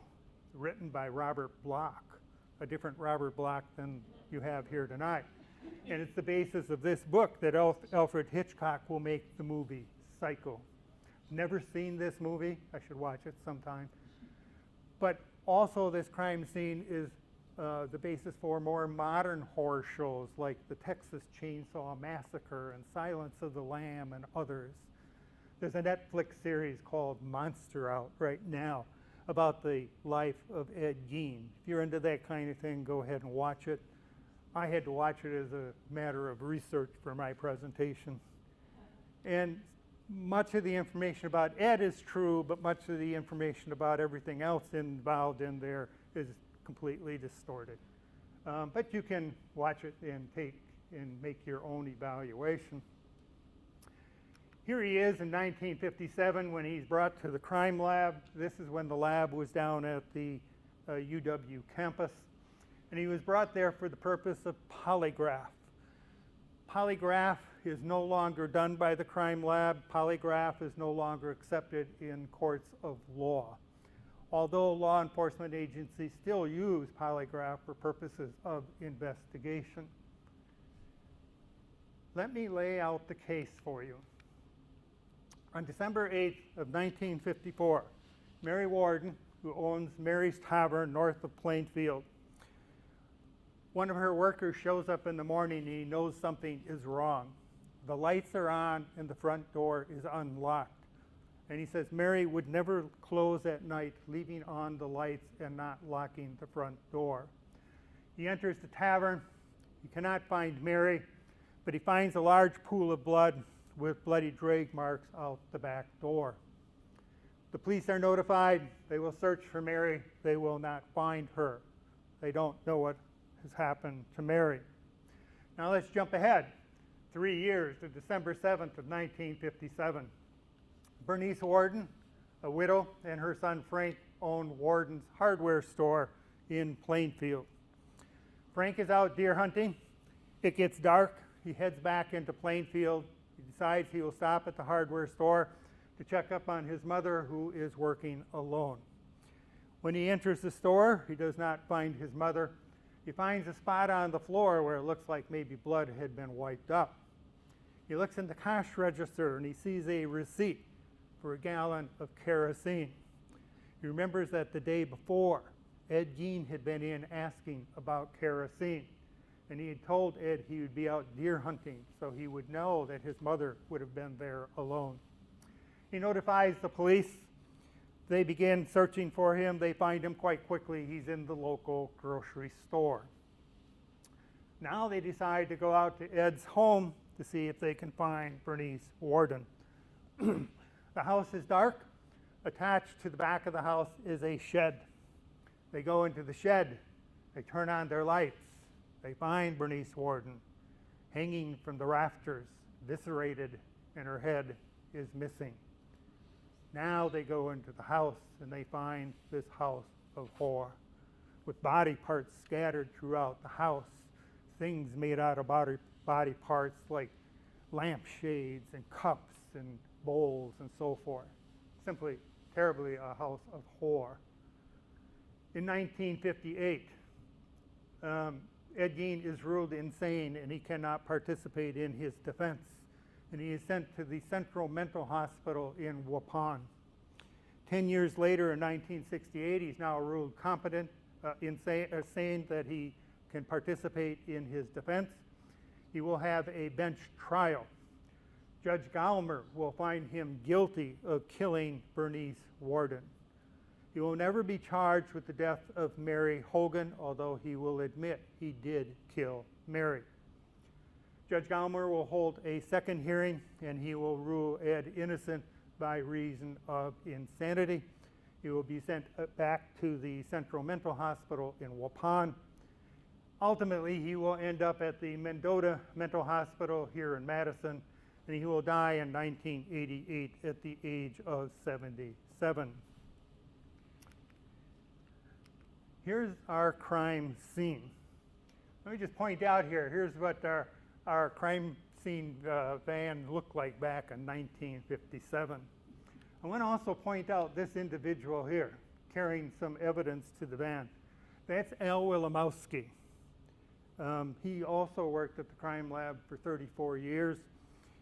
written by Robert Bloch, a different Robert Bloch than you have here tonight. And it's the basis of this book that Alfred Hitchcock will make the movie Cycle. Never seen this movie. I should watch it sometime. But also this crime scene is the basis for more modern horror shows like the Texas Chainsaw Massacre and Silence of the Lamb and others. There's a Netflix series called Monster out right now about the life of Ed Gein. If you're into that kind of thing, go ahead and watch it. I had to watch it as a matter of research for my presentation. And much of the information about Ed is true, but much of the information about everything else involved in there is completely distorted. But you can watch it and make your own evaluation. Here he is in 1957 when he's brought to the crime lab. This is when the lab was down at the UW campus. And he was brought there for the purpose of polygraph. Polygraph is no longer done by the crime lab. Polygraph is no longer accepted in courts of law. Although law enforcement agencies still use polygraph for purposes of investigation. Let me lay out the case for you. On December 8th of 1954, Mary Warden, who owns Mary's Tavern north of Plainfield, one of her workers shows up in the morning and he knows something is wrong. The lights are on and the front door is unlocked. And he says Mary would never close at night, leaving on the lights and not locking the front door. He enters the tavern. He cannot find Mary, but he finds a large pool of blood with bloody drag marks out the back door. The police are notified. They will search for Mary. They will not find her. They don't know what has happened to Mary. Now let's jump ahead 3 years to December 7th of 1957. Bernice Warden, a widow, and her son Frank own Warden's hardware store in Plainfield. Frank is out deer hunting. It gets dark. He heads back into Plainfield. He decides he will stop at the hardware store to check up on his mother, who is working alone. When he enters the store, he does not find his mother. He finds a spot on the floor where it looks like maybe blood had been wiped up. He looks in the cash register and he sees a receipt for a gallon of kerosene. He remembers that the day before, Ed Gein had been in asking about kerosene. And he had told Ed he would be out deer hunting, so he would know that his mother would have been there alone. He notifies the police. They begin searching for him. They find him quite quickly. He's in the local grocery store. Now they decide to go out to Ed's home to see if they can find Bernice Warden. The house is dark. Attached to the back of the house is a shed. They go into the shed. They turn on their lights. They find Bernice Warden hanging from the rafters, eviscerated, and her head is missing. Now they go into the house and they find this house of horror with body parts scattered throughout the house, things made out of body parts like lampshades and cups and bowls and so forth. Simply, terribly a house of horror. In 1958, Ed Gein is ruled insane and he cannot participate in his defense. And he is sent to the Central Mental Hospital in Waupun. 10 years later, in 1968, he's now ruled competent, sane that he can participate in his defense. He will have a bench trial. Judge Gallmer will find him guilty of killing Bernice Warden. He will never be charged with the death of Mary Hogan, although he will admit he did kill Mary. Judge Gallmer will hold a second hearing, and he will rule Ed innocent by reason of insanity. He will be sent back to the Central Mental Hospital in Waupun. Ultimately, he will end up at the Mendota Mental Hospital here in Madison, and he will die in 1988 at the age of 77. Here's our crime scene. Let me just point out here, here's what our crime scene van looked like back in 1957. I want to also point out this individual here carrying some evidence to the van. That's Al Wilimowski. He also worked at the crime lab for 34 years.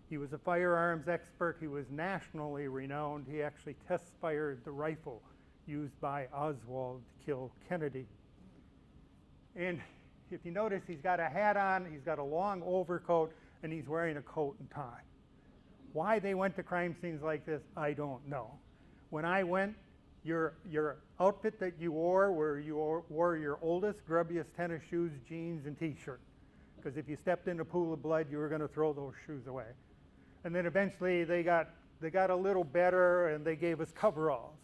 He was a firearms expert. He was nationally renowned. He actually test-fired the rifle used by Oswald to kill Kennedy. And if you notice, he's got a hat on, he's got a long overcoat, and he's wearing a coat and tie. Why they went to crime scenes like this, I don't know. When I went, your outfit that you wore, where you wore your oldest, grubbiest tennis shoes, jeans, and t-shirt. Because if you stepped in a pool of blood, you were going to throw those shoes away. And then eventually they got a little better, and they gave us coveralls.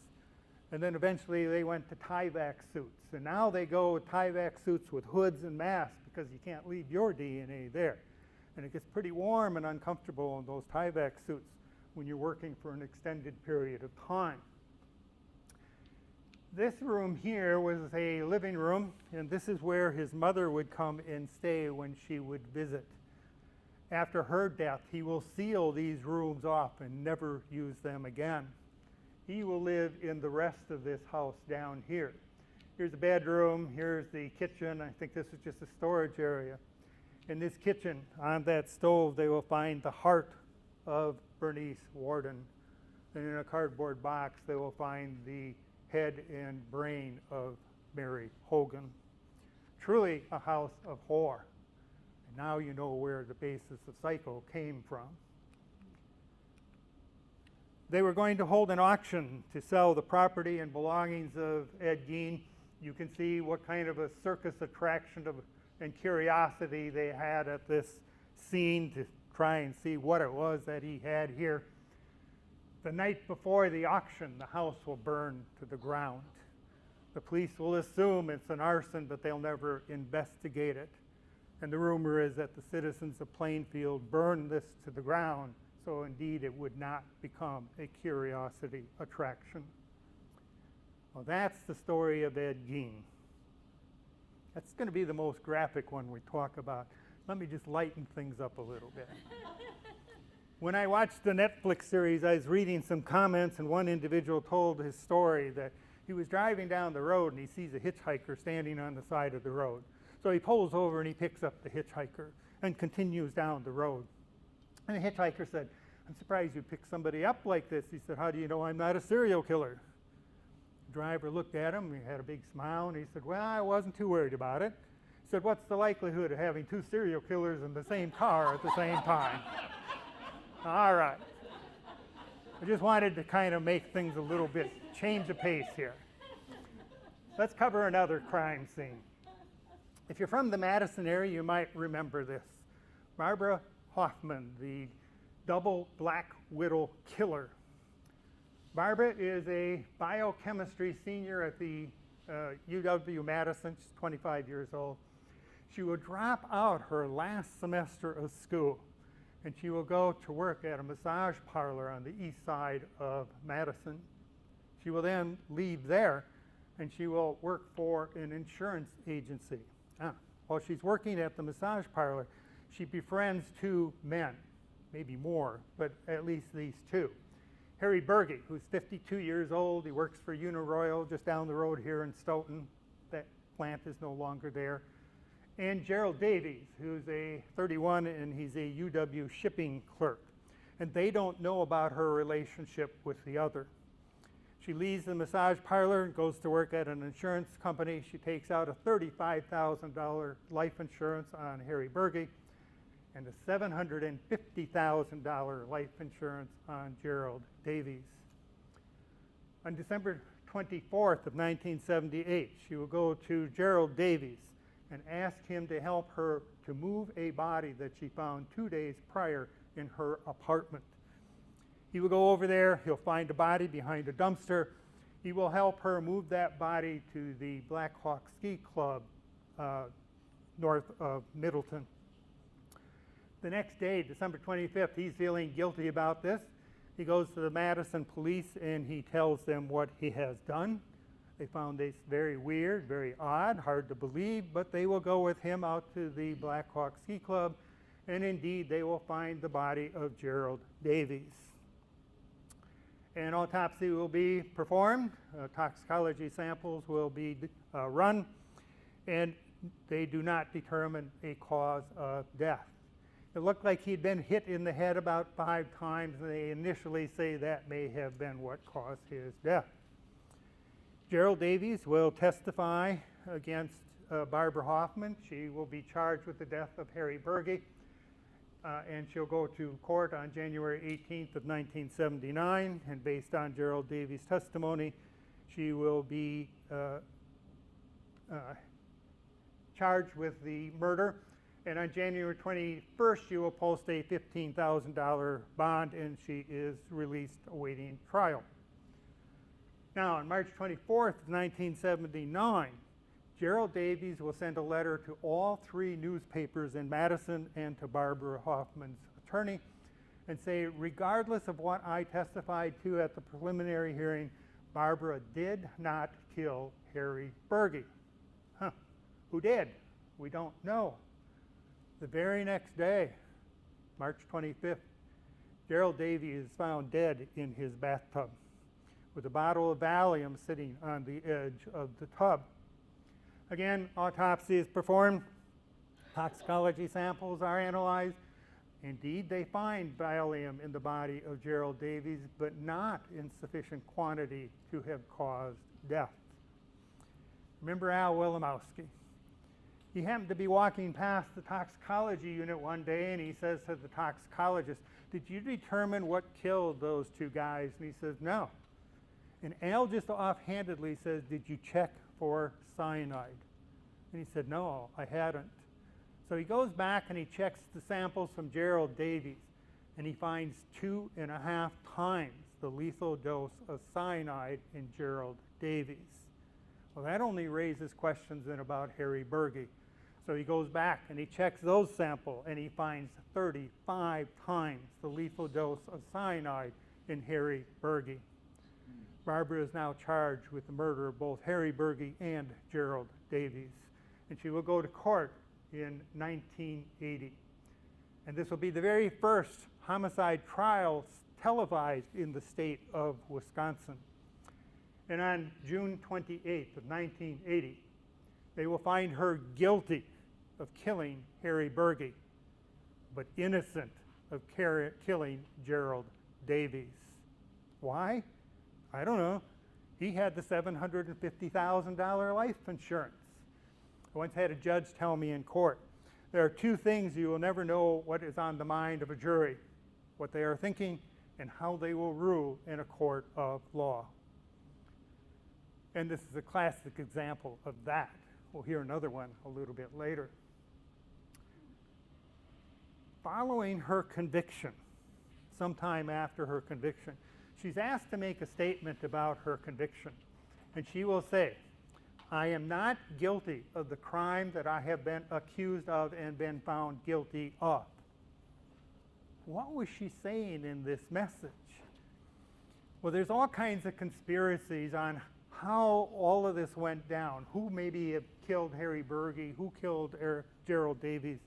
And then eventually they went to Tyvek suits. And now they go with Tyvek suits with hoods and masks because you can't leave your DNA there. And it gets pretty warm and uncomfortable in those Tyvek suits when you're working for an extended period of time. This room here was a living room, and this is where his mother would come and stay when she would visit. After her death, he will seal these rooms off and never use them again. He will live in the rest of this house down here. Here's a bedroom, here's the kitchen. I think this is just a storage area. In this kitchen, on that stove, they will find the heart of Bernice Warden. And in a cardboard box, they will find the head and brain of Mary Hogan. Truly a house of horror. And now you know where the basis of Psycho came from. They were going to hold an auction to sell the property and belongings of Ed Gein. You can see what kind of a circus attraction and curiosity they had at this scene to try and see what it was that he had here. The night before the auction, the house will burn to the ground. The police will assume it's an arson, but they'll never investigate it. And the rumor is that the citizens of Plainfield burned this to the ground, so indeed it would not become a curiosity attraction. Well, that's the story of Ed Gein. That's going to be the most graphic one we talk about. Let me just lighten things up a little bit. When I watched the Netflix series, I was reading some comments, and one individual told his story that he was driving down the road and he sees a hitchhiker standing on the side of the road. So he pulls over and he picks up the hitchhiker and continues down the road. And the hitchhiker said, "I'm surprised you picked somebody up like this." He said, "How do you know I'm not a serial killer?" The driver looked at him, he had a big smile, and he said, "Well, I wasn't too worried about it." He said, "What's the likelihood of having two serial killers in the same car at the same time?" All right. I just wanted to kind of make things a little bit, change the pace here. Let's cover another crime scene. If you're from the Madison area, you might remember this. Barbara Hoffman, the double black widow killer. Barbara is a biochemistry senior at the UW-Madison. She's 25 years old. She will drop out her last semester of school, and she will go to work at a massage parlor on the east side of Madison. She will then leave there, and she will work for an insurance agency. While she's working at the massage parlor, she befriends two men, maybe more, but at least these two. Harry Berge, who's 52 years old. He works for Uniroyal just down the road here in Stoughton. That plant is no longer there. And Gerald Davies, who's a 31, and he's a UW shipping clerk. And they don't know about her relationship with the other. She leaves the massage parlor and goes to work at an insurance company. She takes out a $35,000 life insurance on Harry Berge and a $750,000 life insurance on Gerald Davies. On December 24th of 1978, she will go to Gerald Davies and ask him to help her to move a body that she found 2 days prior in her apartment. He will go over there, he'll find a body behind a dumpster. He will help her move that body to the Black Hawk Ski Club north of Middleton. The next day, December 25th, he's feeling guilty about this. He goes to the Madison police and he tells them what he has done. They found this very weird, very odd, hard to believe, but they will go with him out to the Black Hawk Ski Club, and indeed they will find the body of Gerald Davies. An autopsy will be performed, toxicology samples will be run, and they do not determine a cause of death. It looked like he'd been hit in the head about 5 times, and they initially say that may have been what caused his death. Gerald Davies will testify against Barbara Hoffman. She will be charged with the death of Harry Berge, and she'll go to court on January 18th of 1979, and based on Gerald Davies' testimony, she will be charged with the murder. And on January 21st, she will post a $15,000 bond, and she is released awaiting trial. Now, on March 24th, 1979, Gerald Davies will send a letter to all 3 newspapers in Madison and to Barbara Hoffman's attorney and say, regardless of what I testified to at the preliminary hearing, Barbara did not kill Harry Berge. Huh. Who did? We don't know. The very next day, March 25th, Gerald Davies is found dead in his bathtub with a bottle of Valium sitting on the edge of the tub. Again, autopsy is performed, toxicology samples are analyzed. Indeed, they find Valium in the body of Gerald Davies, but not in sufficient quantity to have caused death. Remember Al Wilimowski? He happened to be walking past the toxicology unit one day, and he says to the toxicologist, "Did you determine what killed those 2 guys?" And he says, "No." And Al just offhandedly says, "Did you check for cyanide?" And he said, "No, I hadn't." So he goes back and he checks the samples from Gerald Davies, and he finds 2.5 times the lethal dose of cyanide in Gerald Davies. Well, that only raises questions then about Harry Berge. So he goes back and he checks those samples, and he finds 35 times the lethal dose of cyanide in Harry Berge. Barbara is now charged with the murder of both Harry Berge and Gerald Davies, and she will go to court in 1980. And this will be the very first homicide trial televised in the state of Wisconsin. And on June 28th of 1980, they will find her guilty of killing Harry Berge, but innocent of killing Gerald Davies. Why? I don't know. He had the $750,000 life insurance. I once had a judge tell me in court, there are 2 things you will never know what is on the mind of a jury: what they are thinking and how they will rule in a court of law. And this is a classic example of that. We'll hear another one a little bit later. Following her conviction, sometime after her conviction, she's asked to make a statement about her conviction. And she will say, "I am not guilty of the crime that I have been accused of and been found guilty of." What was she saying in this message? Well, there's all kinds of conspiracies on how all of this went down. Who maybe have killed Harry Berge, who killed Gerald Davies.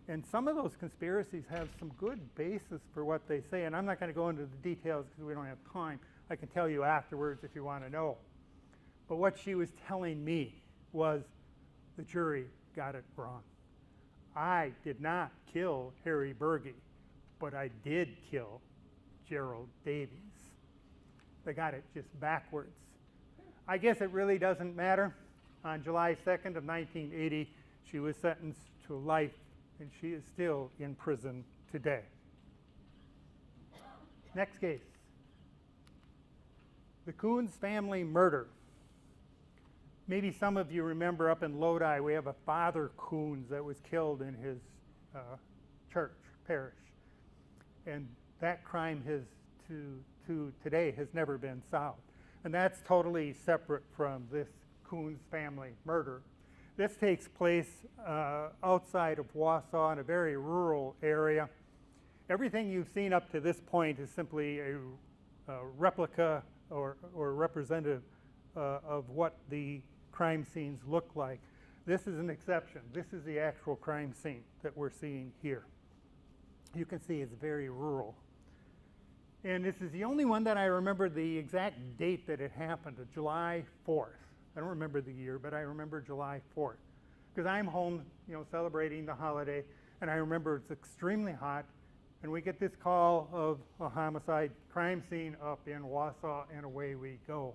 And some of those conspiracies have some good basis for what they say. And I'm not going to go into the details because we don't have time. I can tell you afterwards if you want to know. But what she was telling me was the jury got it wrong. I did not kill Harry Berge, but I did kill Gerald Davies. They got it just backwards. I guess it really doesn't matter. On July 2nd of 1980, she was sentenced to life, and she is still in prison today. Next case. The Coons family murder. Maybe some of you remember up in Lodi, we have a Father Coons that was killed in his parish. And that crime to today has never been solved. And that's totally separate from this Coons family murder. This takes place outside of Wausau in a very rural area. Everything you've seen up to this point is simply a replica or representative of what the crime scenes look like. This is an exception. This is the actual crime scene that we're seeing here. You can see it's very rural. And this is the only one that I remember the exact date that it happened, July 4th. I don't remember the year, but I remember July 4th. Because I'm home, celebrating the holiday, and I remember it's extremely hot, and we get this call of a homicide crime scene up in Wausau, and away we go.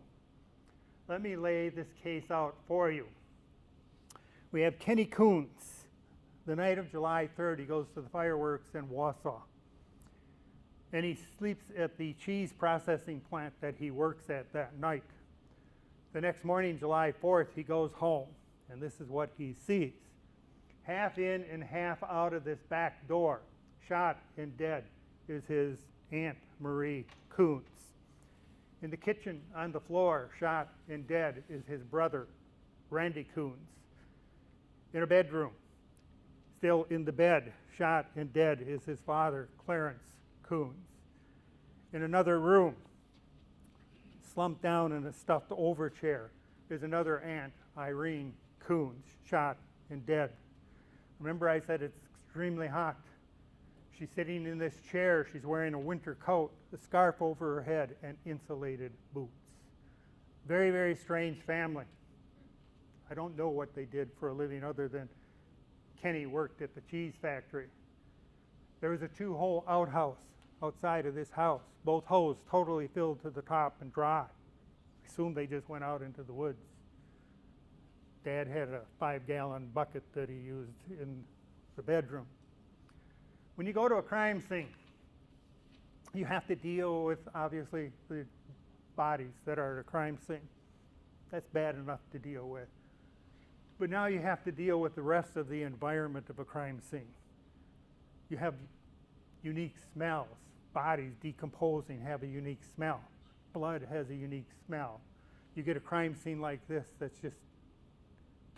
Let me lay this case out for you. We have Kenny Coons. The night of July 3rd, he goes to the fireworks in Wausau. And he sleeps at the cheese processing plant that he works at that night. The next morning, July 4th, he goes home, and this is what he sees. Half in and half out of this back door, shot and dead, is his Aunt Marie Coons. In the kitchen on the floor, shot and dead, is his brother, Randy Coons. In a bedroom, still in the bed, shot and dead, is his father, Clarence Coons. In another room, slumped down in a stuffed over chair, is another aunt, Irene Coons, shot and dead. Remember I said it's extremely hot. She's sitting in this chair, she's wearing a winter coat, a scarf over her head, and insulated boots. Very, very strange family. I don't know what they did for a living other than Kenny worked at the cheese factory. There was a 2-hole outhouse outside of this house, both holes totally filled to the top and dry. I assume they just went out into the woods. Dad had a 5-gallon bucket that he used in the bedroom. When you go to a crime scene, you have to deal with, obviously, the bodies that are at a crime scene. That's bad enough to deal with. But now you have to deal with the rest of the environment of a crime scene. You have unique smells. Bodies decomposing have a unique smell. Blood has a unique smell. You get a crime scene like this that's just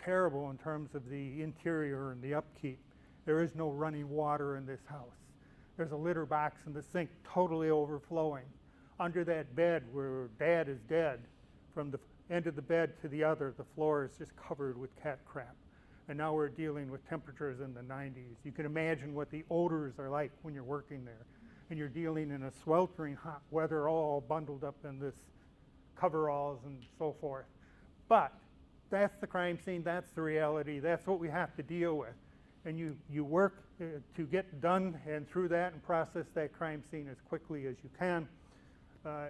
terrible in terms of the interior and the upkeep. There is no running water in this house. There's a litter box in the sink totally overflowing. Under that bed where Dad is dead, from the end of the bed to the other, the floor is just covered with cat crap. And now we're dealing with temperatures in the 90s. You can imagine what the odors are like when you're working there. And you're dealing in a sweltering hot weather, all bundled up in this coveralls and so forth. But that's the crime scene, that's the reality, that's what we have to deal with. And you work to get done and through that and process that crime scene as quickly as you can.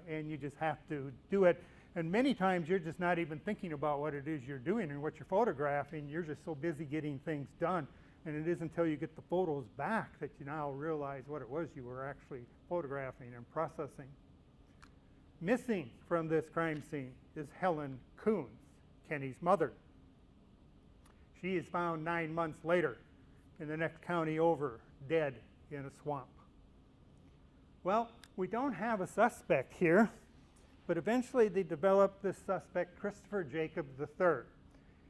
And you just have to do it. And many times you're just not even thinking about what it is you're doing and what you're photographing. You're just so busy getting things done. And it isn't until you get the photos back that you now realize what it was you were actually photographing and processing. Missing from this crime scene is Helen Coons, Kenny's mother. She is found 9 months later in the next county over, dead in a swamp. Well, we don't have a suspect here, but eventually they developed this suspect, Christopher Jacob III.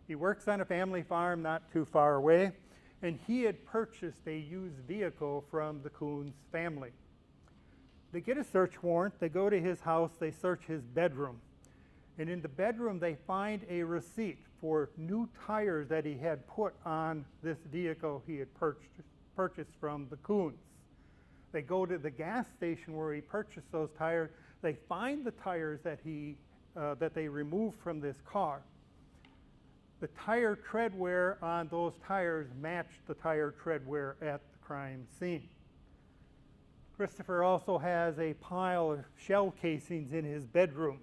He works on a family farm not too far away, and he had purchased a used vehicle from the Coons family. They get a search warrant, they go to his house, they search his bedroom. And in the bedroom, they find a receipt for new tires that he had put on this vehicle he had purchased from the Coons. They go to the gas station where he purchased those tires. They find the tires that they removed from this car. The tire tread wear on those tires matched the tire tread wear at the crime scene. Christopher also has a pile of shell casings in his bedroom,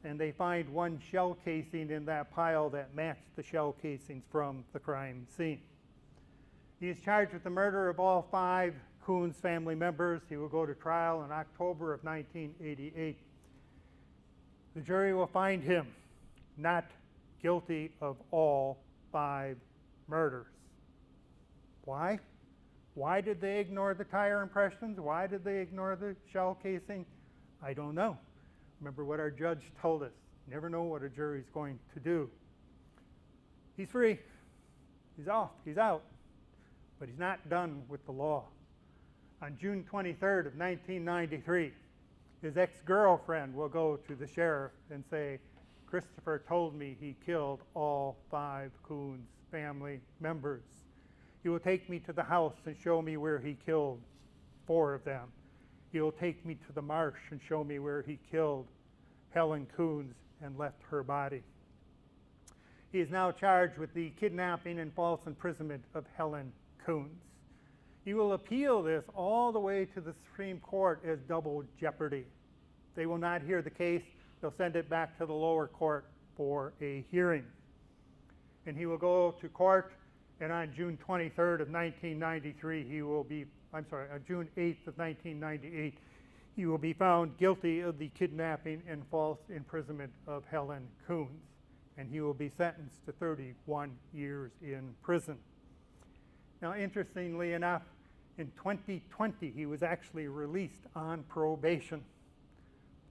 and they find one shell casing in that pile that matched the shell casings from the crime scene. He is charged with the murder of all 5 Coons family members. He will go to trial in October of 1988. The jury will find him not guilty of all 5 murders. Why? Why did they ignore the tire impressions? Why did they ignore the shell casing? I don't know. Remember what our judge told us. You never know what a jury's going to do. He's free. He's off. He's out. But he's not done with the law. On June 23rd of 1993, his ex-girlfriend will go to the sheriff and say, Christopher told me he killed all 5 Coons family members. He will take me to the house and show me where he killed 4 of them. He will take me to the marsh and show me where he killed Helen Coons and left her body. He is now charged with the kidnapping and false imprisonment of Helen Coons. He will appeal this all the way to the Supreme Court as double jeopardy. They will not hear the case. They'll send it back to the lower court for a hearing. and he will go to court, and on June 23rd of 1993, he will be, I'm sorry, on June 8th of 1998, he will be found guilty of the kidnapping and false imprisonment of Helen Coons, and he will be sentenced to 31 years in prison. Now, interestingly enough, in 2020, he was actually released on probation,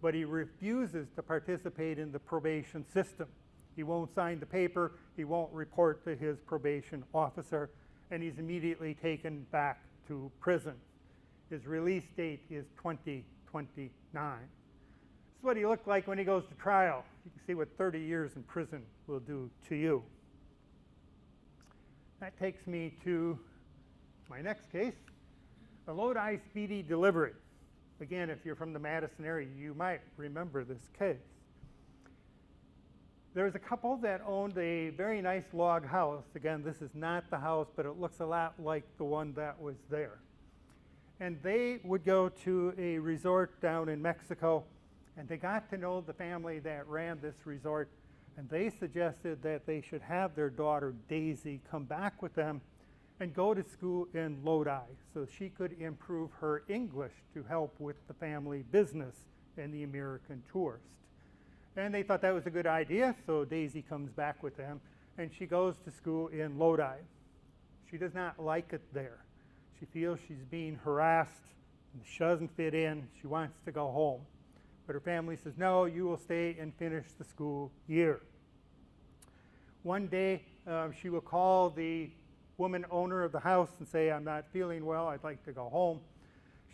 but he refuses to participate in the probation system. He won't sign the paper, he won't report to his probation officer, and he's immediately taken back to prison. His release date is 2029. This is what he looked like when he goes to trial. You can see what 30 years in prison will do to you. That takes me to my next case, the Lodi speedy delivery. Again, if you're from the Madison area, you might remember this case. There's a couple that owned a very nice log house. Again, this is not the house, but it looks a lot like the one that was there. And they would go to a resort down in Mexico, and they got to know the family that ran this resort, and they suggested that they should have their daughter Daisy come back with them and go to school in Lodi so she could improve her English to help with the family business and the American tourist. And they thought that was a good idea, so Daisy comes back with them, and she goes to school in Lodi. She does not like it there. She feels she's being harassed, and she doesn't fit in, she wants to go home. But her family says, no, you will stay and finish the school year. One day, she will call the woman owner of the house and say, I'm not feeling well, I'd like to go home.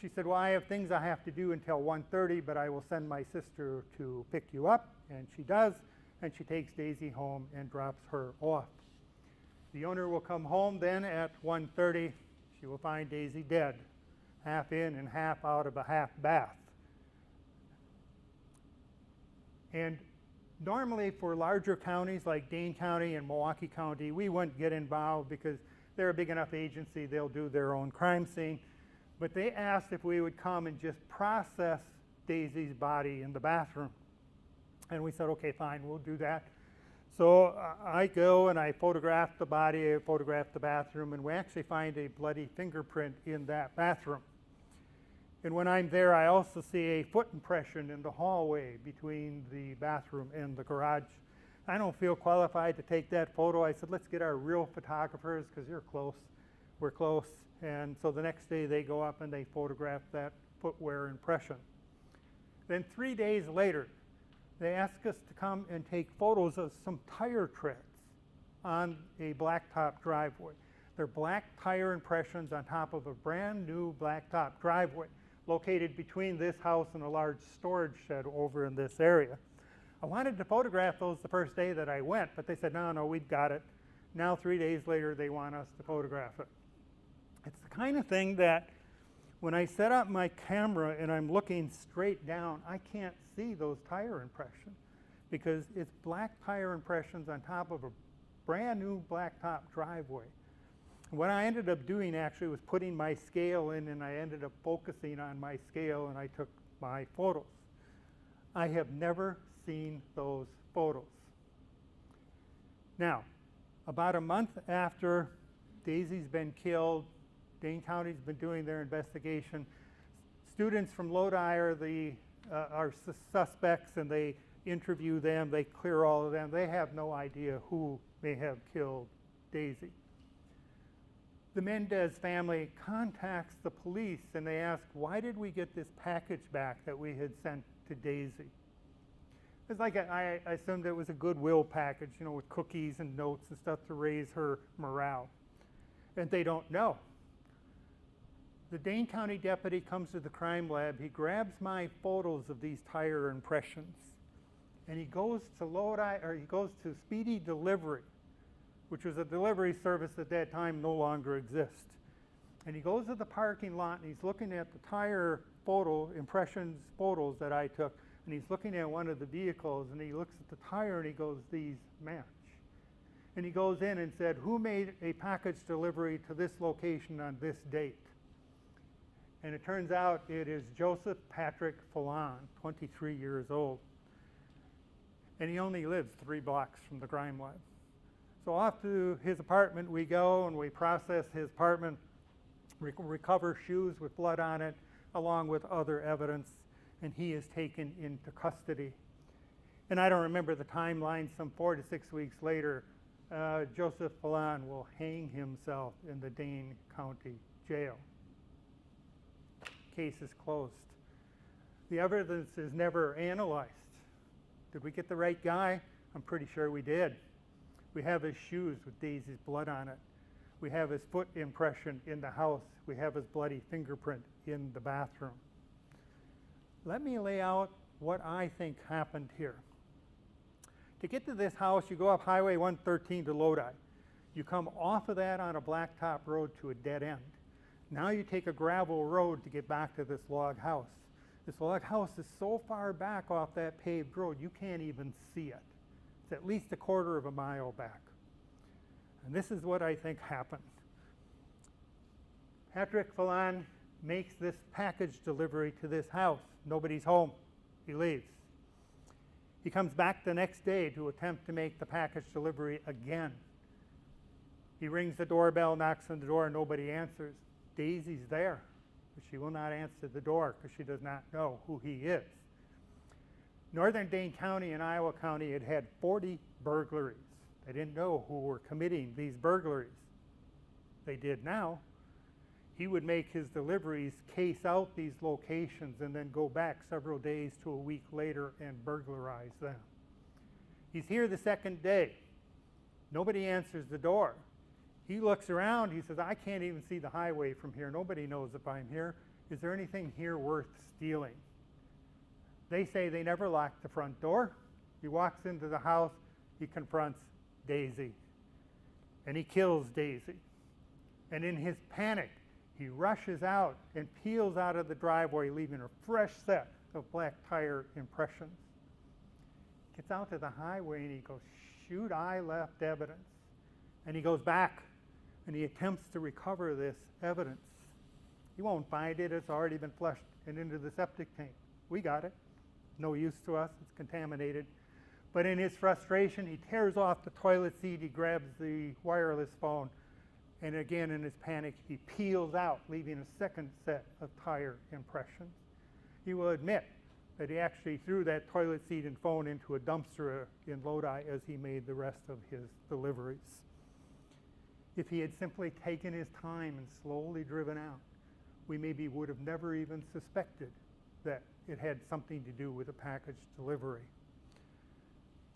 She said, well, I have things I have to do until 1:30, but I will send my sister to pick you up. And she does, and she takes Daisy home and drops her off. The owner will come home then at 1:30. She will find Daisy dead, half in and half out of a half bath. And normally for larger counties like Dane County and Milwaukee County, we wouldn't get involved because they're a big enough agency, they'll do their own crime scene. But they asked if we would come and just process Daisy's body in the bathroom. And we said, okay, fine, we'll do that. So I go and I photograph the body, I photograph the bathroom, and we actually find a bloody fingerprint in that bathroom. And when I'm there, I also see a foot impression in the hallway between the bathroom and the garage. I don't feel qualified to take that photo. I said, let's get our real photographers because you're close. We're close. And so the next day they go up and they photograph that footwear impression. Then 3 days later, they ask us to come and take photos of some tire treads on a blacktop driveway. They're black tire impressions on top of a brand new blacktop driveway located between this house and a large storage shed over in this area. I wanted to photograph those the first day that I went, but they said, no, we've got it. Now 3 days later, they want us to photograph it. It's the kind of thing that when I set up my camera and I'm looking straight down, I can't see those tire impressions because it's black tire impressions on top of a brand new blacktop driveway. What I ended up doing actually was putting my scale in, and I ended up focusing on my scale and I took my photos. I have never seen those photos. Now, about a month after Daisy's been killed, Dane County's been doing their investigation. Students from Lodi are suspects, and they interview them, they clear all of them. They have no idea who may have killed Daisy. The Mendez family contacts the police and they ask, why did we get this package back that we had sent to Daisy? It's like I assumed it was a goodwill package, you know, with cookies and notes and stuff to raise her morale. And they don't know. The Dane County deputy comes to the crime lab, he grabs my photos of these tire impressions, and he goes to Lodi, or he goes to Speedy Delivery, which was a delivery service at that time no longer exists. And he goes to the parking lot and he's looking at the tire impressions photos that I took, and he's looking at one of the vehicles and he looks at the tire and he goes, these match. And he goes in and said, who made a package delivery to this location on this date? And it turns out it is Joseph Patrick Fallon, 23 years old. And he only lives 3 blocks from the crime lab. So off to his apartment we go, and we process his apartment, recover shoes with blood on it, along with other evidence, and he is taken into custody. And I don't remember the timeline, some 4 to 6 weeks later, Joseph Falon will hang himself in the Dane County Jail. Case is closed. The evidence is never analyzed. Did we get the right guy? I'm pretty sure we did. We have his shoes with Daisy's blood on it. We have his foot impression in the house. We have his bloody fingerprint in the bathroom. Let me lay out what I think happened here. To get to this house, you go up Highway 113 to Lodi. You come off of that on a blacktop road to a dead end. Now you take a gravel road to get back to this log house. This log house is so far back off that paved road, you can't even see it. It's at least a quarter of a mile back. And this is what I think happened. Patrick Falon makes this package delivery to this house. Nobody's home. He leaves. He comes back the next day to attempt to make the package delivery again. He rings the doorbell, knocks on the door, nobody answers. Daisy's there, but she will not answer the door because she does not know who he is. Northern Dane County and Iowa County had had 40 burglaries. They didn't know who were committing these burglaries. They did now. He would make his deliveries, case out these locations, and then go back several days to a week later and burglarize them. He's here the second day. Nobody answers the door. He looks around. He says, I can't even see the highway from here. Nobody knows if I'm here. Is there anything here worth stealing? They say they never locked the front door. He walks into the house. He confronts Daisy. And he kills Daisy. And in his panic, he rushes out and peels out of the driveway, leaving a fresh set of black tire impressions. Gets out to the highway and he goes, shoot, I left evidence. And he goes back and he attempts to recover this evidence. He won't find it. It's already been flushed and into the septic tank. We got it. No use to us. It's contaminated. But in his frustration, he tears off the toilet seat. He grabs the wireless phone. And again, in his panic, he peels out, leaving a second set of tire impressions. He will admit that he actually threw that toilet seat and phone into a dumpster in Lodi as he made the rest of his deliveries. If he had simply taken his time and slowly driven out, we maybe would have never even suspected that it had something to do with a package delivery.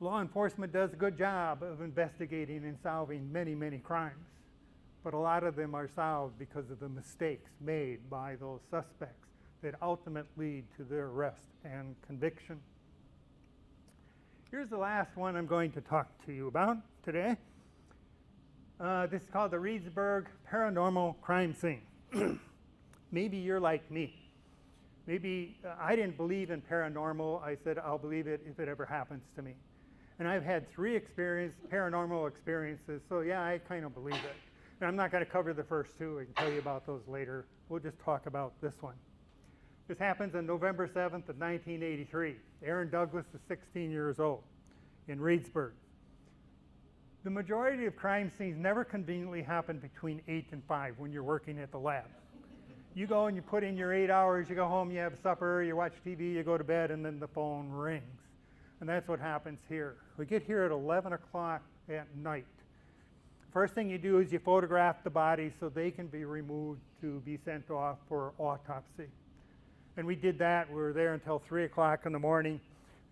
Law enforcement does a good job of investigating and solving many, many crimes. But a lot of them are solved because of the mistakes made by those suspects that ultimately lead to their arrest and conviction. Here's the last one I'm going to talk to you about today. This is called the Reedsburg Paranormal Crime Scene. Maybe you're like me. Maybe I didn't believe in paranormal. I said I'll believe it if it ever happens to me. And I've had 3 paranormal experiences, so yeah, I kind of believe it. And I'm not going to cover the first 2. I can tell you about those later. We'll just talk about this one. This happens on November 7th of 1983. Aaron Douglas is 16 years old in Reedsburg. The majority of crime scenes never conveniently happen between 8 and 5 when you're working at the lab. You go and you put in your 8 hours, you go home, you have supper, you watch TV, you go to bed, and then the phone rings. And that's what happens here. We get here at 11 o'clock at night. First thing you do is you photograph the bodies so they can be removed to be sent off for autopsy. And we did that. We were there until 3 o'clock in the morning,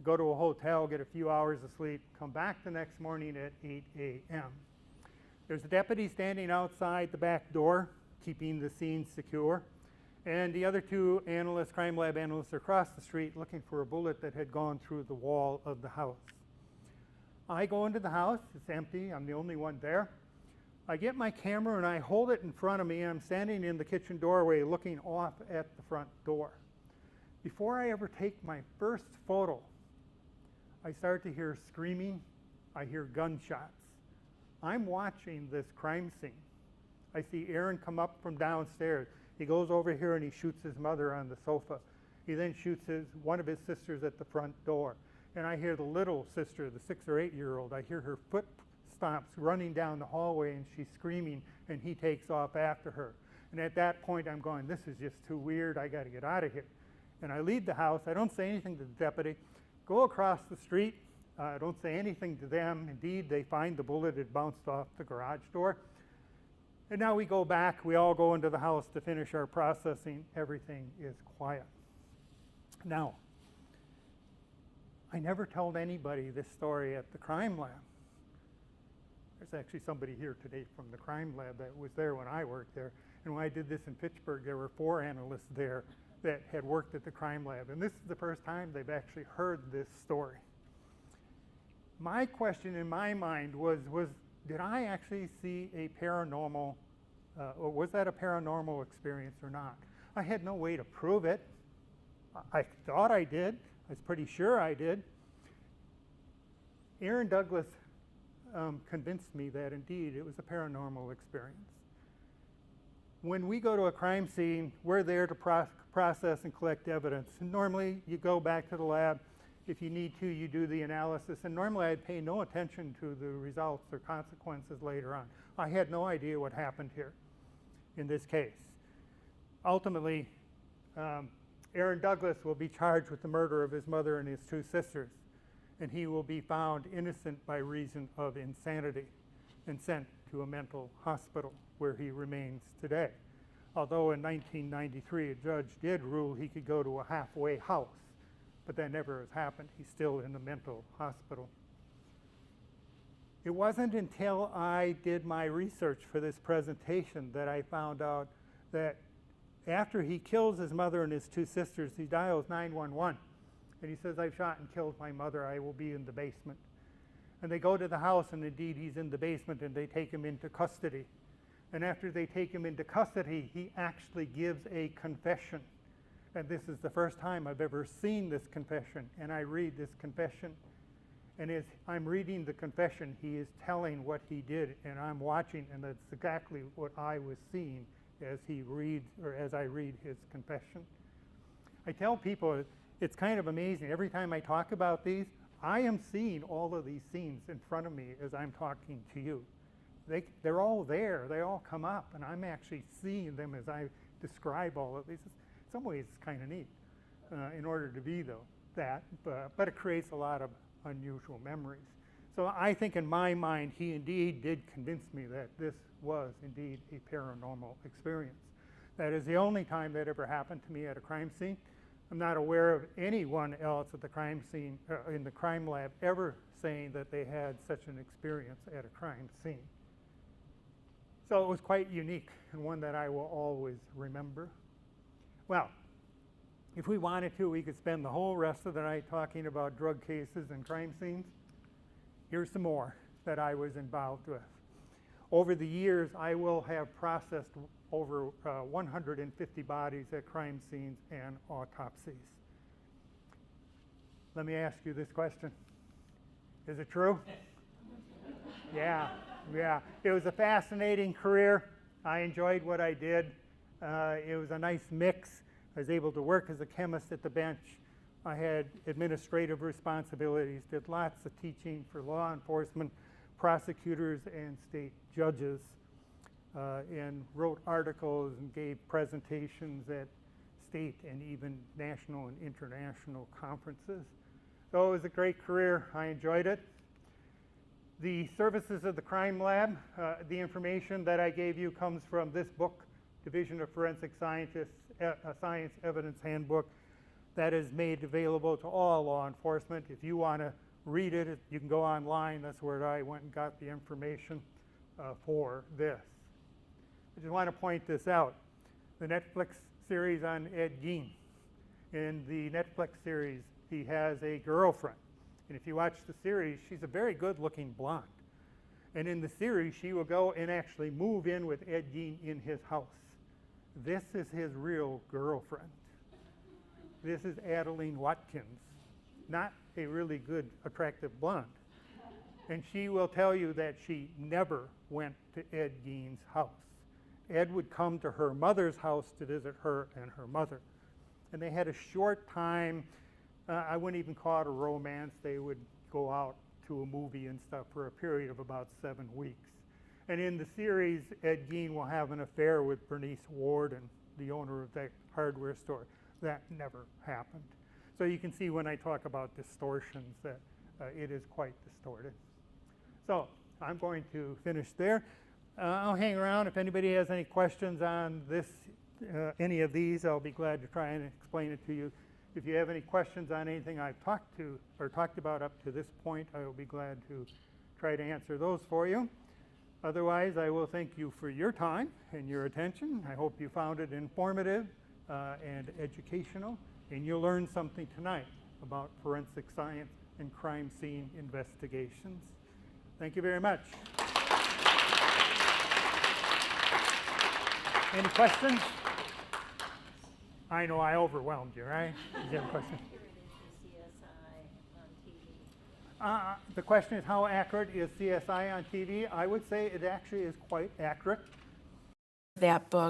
go to a hotel, get a few hours of sleep, come back the next morning at 8 a.m. There's a deputy standing outside the back door, keeping the scene secure. And the other 2 analysts, crime lab analysts, are across the street looking for a bullet that had gone through the wall of the house. I go into the house. It's empty. I'm the only one there. I get my camera and I hold it in front of me. I'm standing in the kitchen doorway looking off at the front door. Before I ever take my first photo, I start to hear screaming. I hear gunshots. I'm watching this crime scene. I see Aaron come up from downstairs. He goes over here and he shoots his mother on the sofa. He then shoots one of his sisters at the front door. And I hear the little sister, the 6 or 8-year-old, I hear her stops running down the hallway and she's screaming and he takes off after her. And at that point I'm going, this is just too weird, I got to get out of here. And I leave the house, I don't say anything to the deputy, go across the street, I don't say anything to them. Indeed, they find the bullet had bounced off the garage door. And now we go back, we all go into the house to finish our processing, everything is quiet. Now, I never told anybody this story at the crime lab. There's actually somebody here today from the crime lab that was there when I worked there. And when I did this in Pittsburgh, there were 4 analysts there that had worked at the crime lab. And this is the first time they've actually heard this story. My question in my mind was did I actually see a paranormal, or was that a paranormal experience or not? I had no way to prove it. I thought I did. I was pretty sure I did. Aaron Douglas convinced me that indeed it was a paranormal experience. When we go to a crime scene, we're there to process and collect evidence. And normally you go back to the lab. If you need to, you do the analysis. And normally I'd pay no attention to the results or consequences later on. I had no idea what happened here in this case. Ultimately, Aaron Douglas will be charged with the murder of his mother and his 2 sisters. And he will be found innocent by reason of insanity and sent to a mental hospital where he remains today. Although in 1993 a judge did rule he could go to a halfway house, but that never has happened. He's still in the mental hospital. It wasn't until I did my research for this presentation that I found out that after he kills his mother and his 2 sisters, he dials 911. And he says, I've shot and killed my mother, I will be in the basement. And they go to the house, and indeed he's in the basement, and they take him into custody. And after they take him into custody, he actually gives a confession. And this is the first time I've ever seen this confession. And I read this confession. And as I'm reading the confession, he is telling what he did. And I'm watching, and that's exactly what I was seeing as he reads, or as I read his confession. I tell people it's kind of amazing. Every time I talk about these, I am seeing all of these scenes in front of me as I'm talking to you. They're all there. They all come up, and I'm actually seeing them as I describe all of these. In some ways, it's kind of neat in order to be that, but it creates a lot of unusual memories. So I think in my mind, he indeed did convince me that this was indeed a paranormal experience. That is the only time that ever happened to me at a crime scene. I'm not aware of anyone else at the crime scene, in the crime lab, ever saying that they had such an experience at a crime scene. So it was quite unique and one that I will always remember. Well, if we wanted to, we could spend the whole rest of the night talking about drug cases and crime scenes. Here's some more that I was involved with. Over the years, I will have processed over 150 bodies at crime scenes and autopsies. Let me ask you this question. Is it true? Yeah. It was a fascinating career. I enjoyed what I did. It was a nice mix. I was able to work as a chemist at the bench. I had administrative responsibilities, did lots of teaching for law enforcement, prosecutors, and state judges, and wrote articles and gave presentations at state and even national and international conferences. So it was a great career. I enjoyed it. The services of the crime lab, the information that I gave you comes from this book, Division of Forensic Scientists, a Science Evidence Handbook, that is made available to all law enforcement. If you want to read it, you can go online. That's where I went and got the information for this. I just want to point this out. The Netflix series on Ed Gein. In the Netflix series, he has a girlfriend. And if you watch the series, she's a very good-looking blonde. And in the series, she will go and actually move in with Ed Gein in his house. This is his real girlfriend. This is Adeline Watkins, not a really good, attractive blonde. And she will tell you that she never went to Ed Gein's house. Ed would come to her mother's house to visit her and her mother. And they had a short time, I wouldn't even call it a romance, they would go out to a movie and stuff for a period of about 7 weeks. And in the series, Ed Gein will have an affair with Bernice Warden, the owner of that hardware store. That never happened. So you can see when I talk about distortions that it is quite distorted. So I'm going to finish there. I'll hang around. If anybody has any questions on this, any of these, I'll be glad to try and explain it to you. If you have any questions on anything I've talked about up to this point, I will be glad to try to answer those for you. Otherwise, I will thank you for your time and your attention. I hope you found it informative and educational, and you'll learn something tonight about forensic science and crime scene investigations. Thank you very much. Any questions? I know I overwhelmed you, right? Did you have a question? The question is, how accurate is CSI on TV? I would say it actually is quite accurate. That book,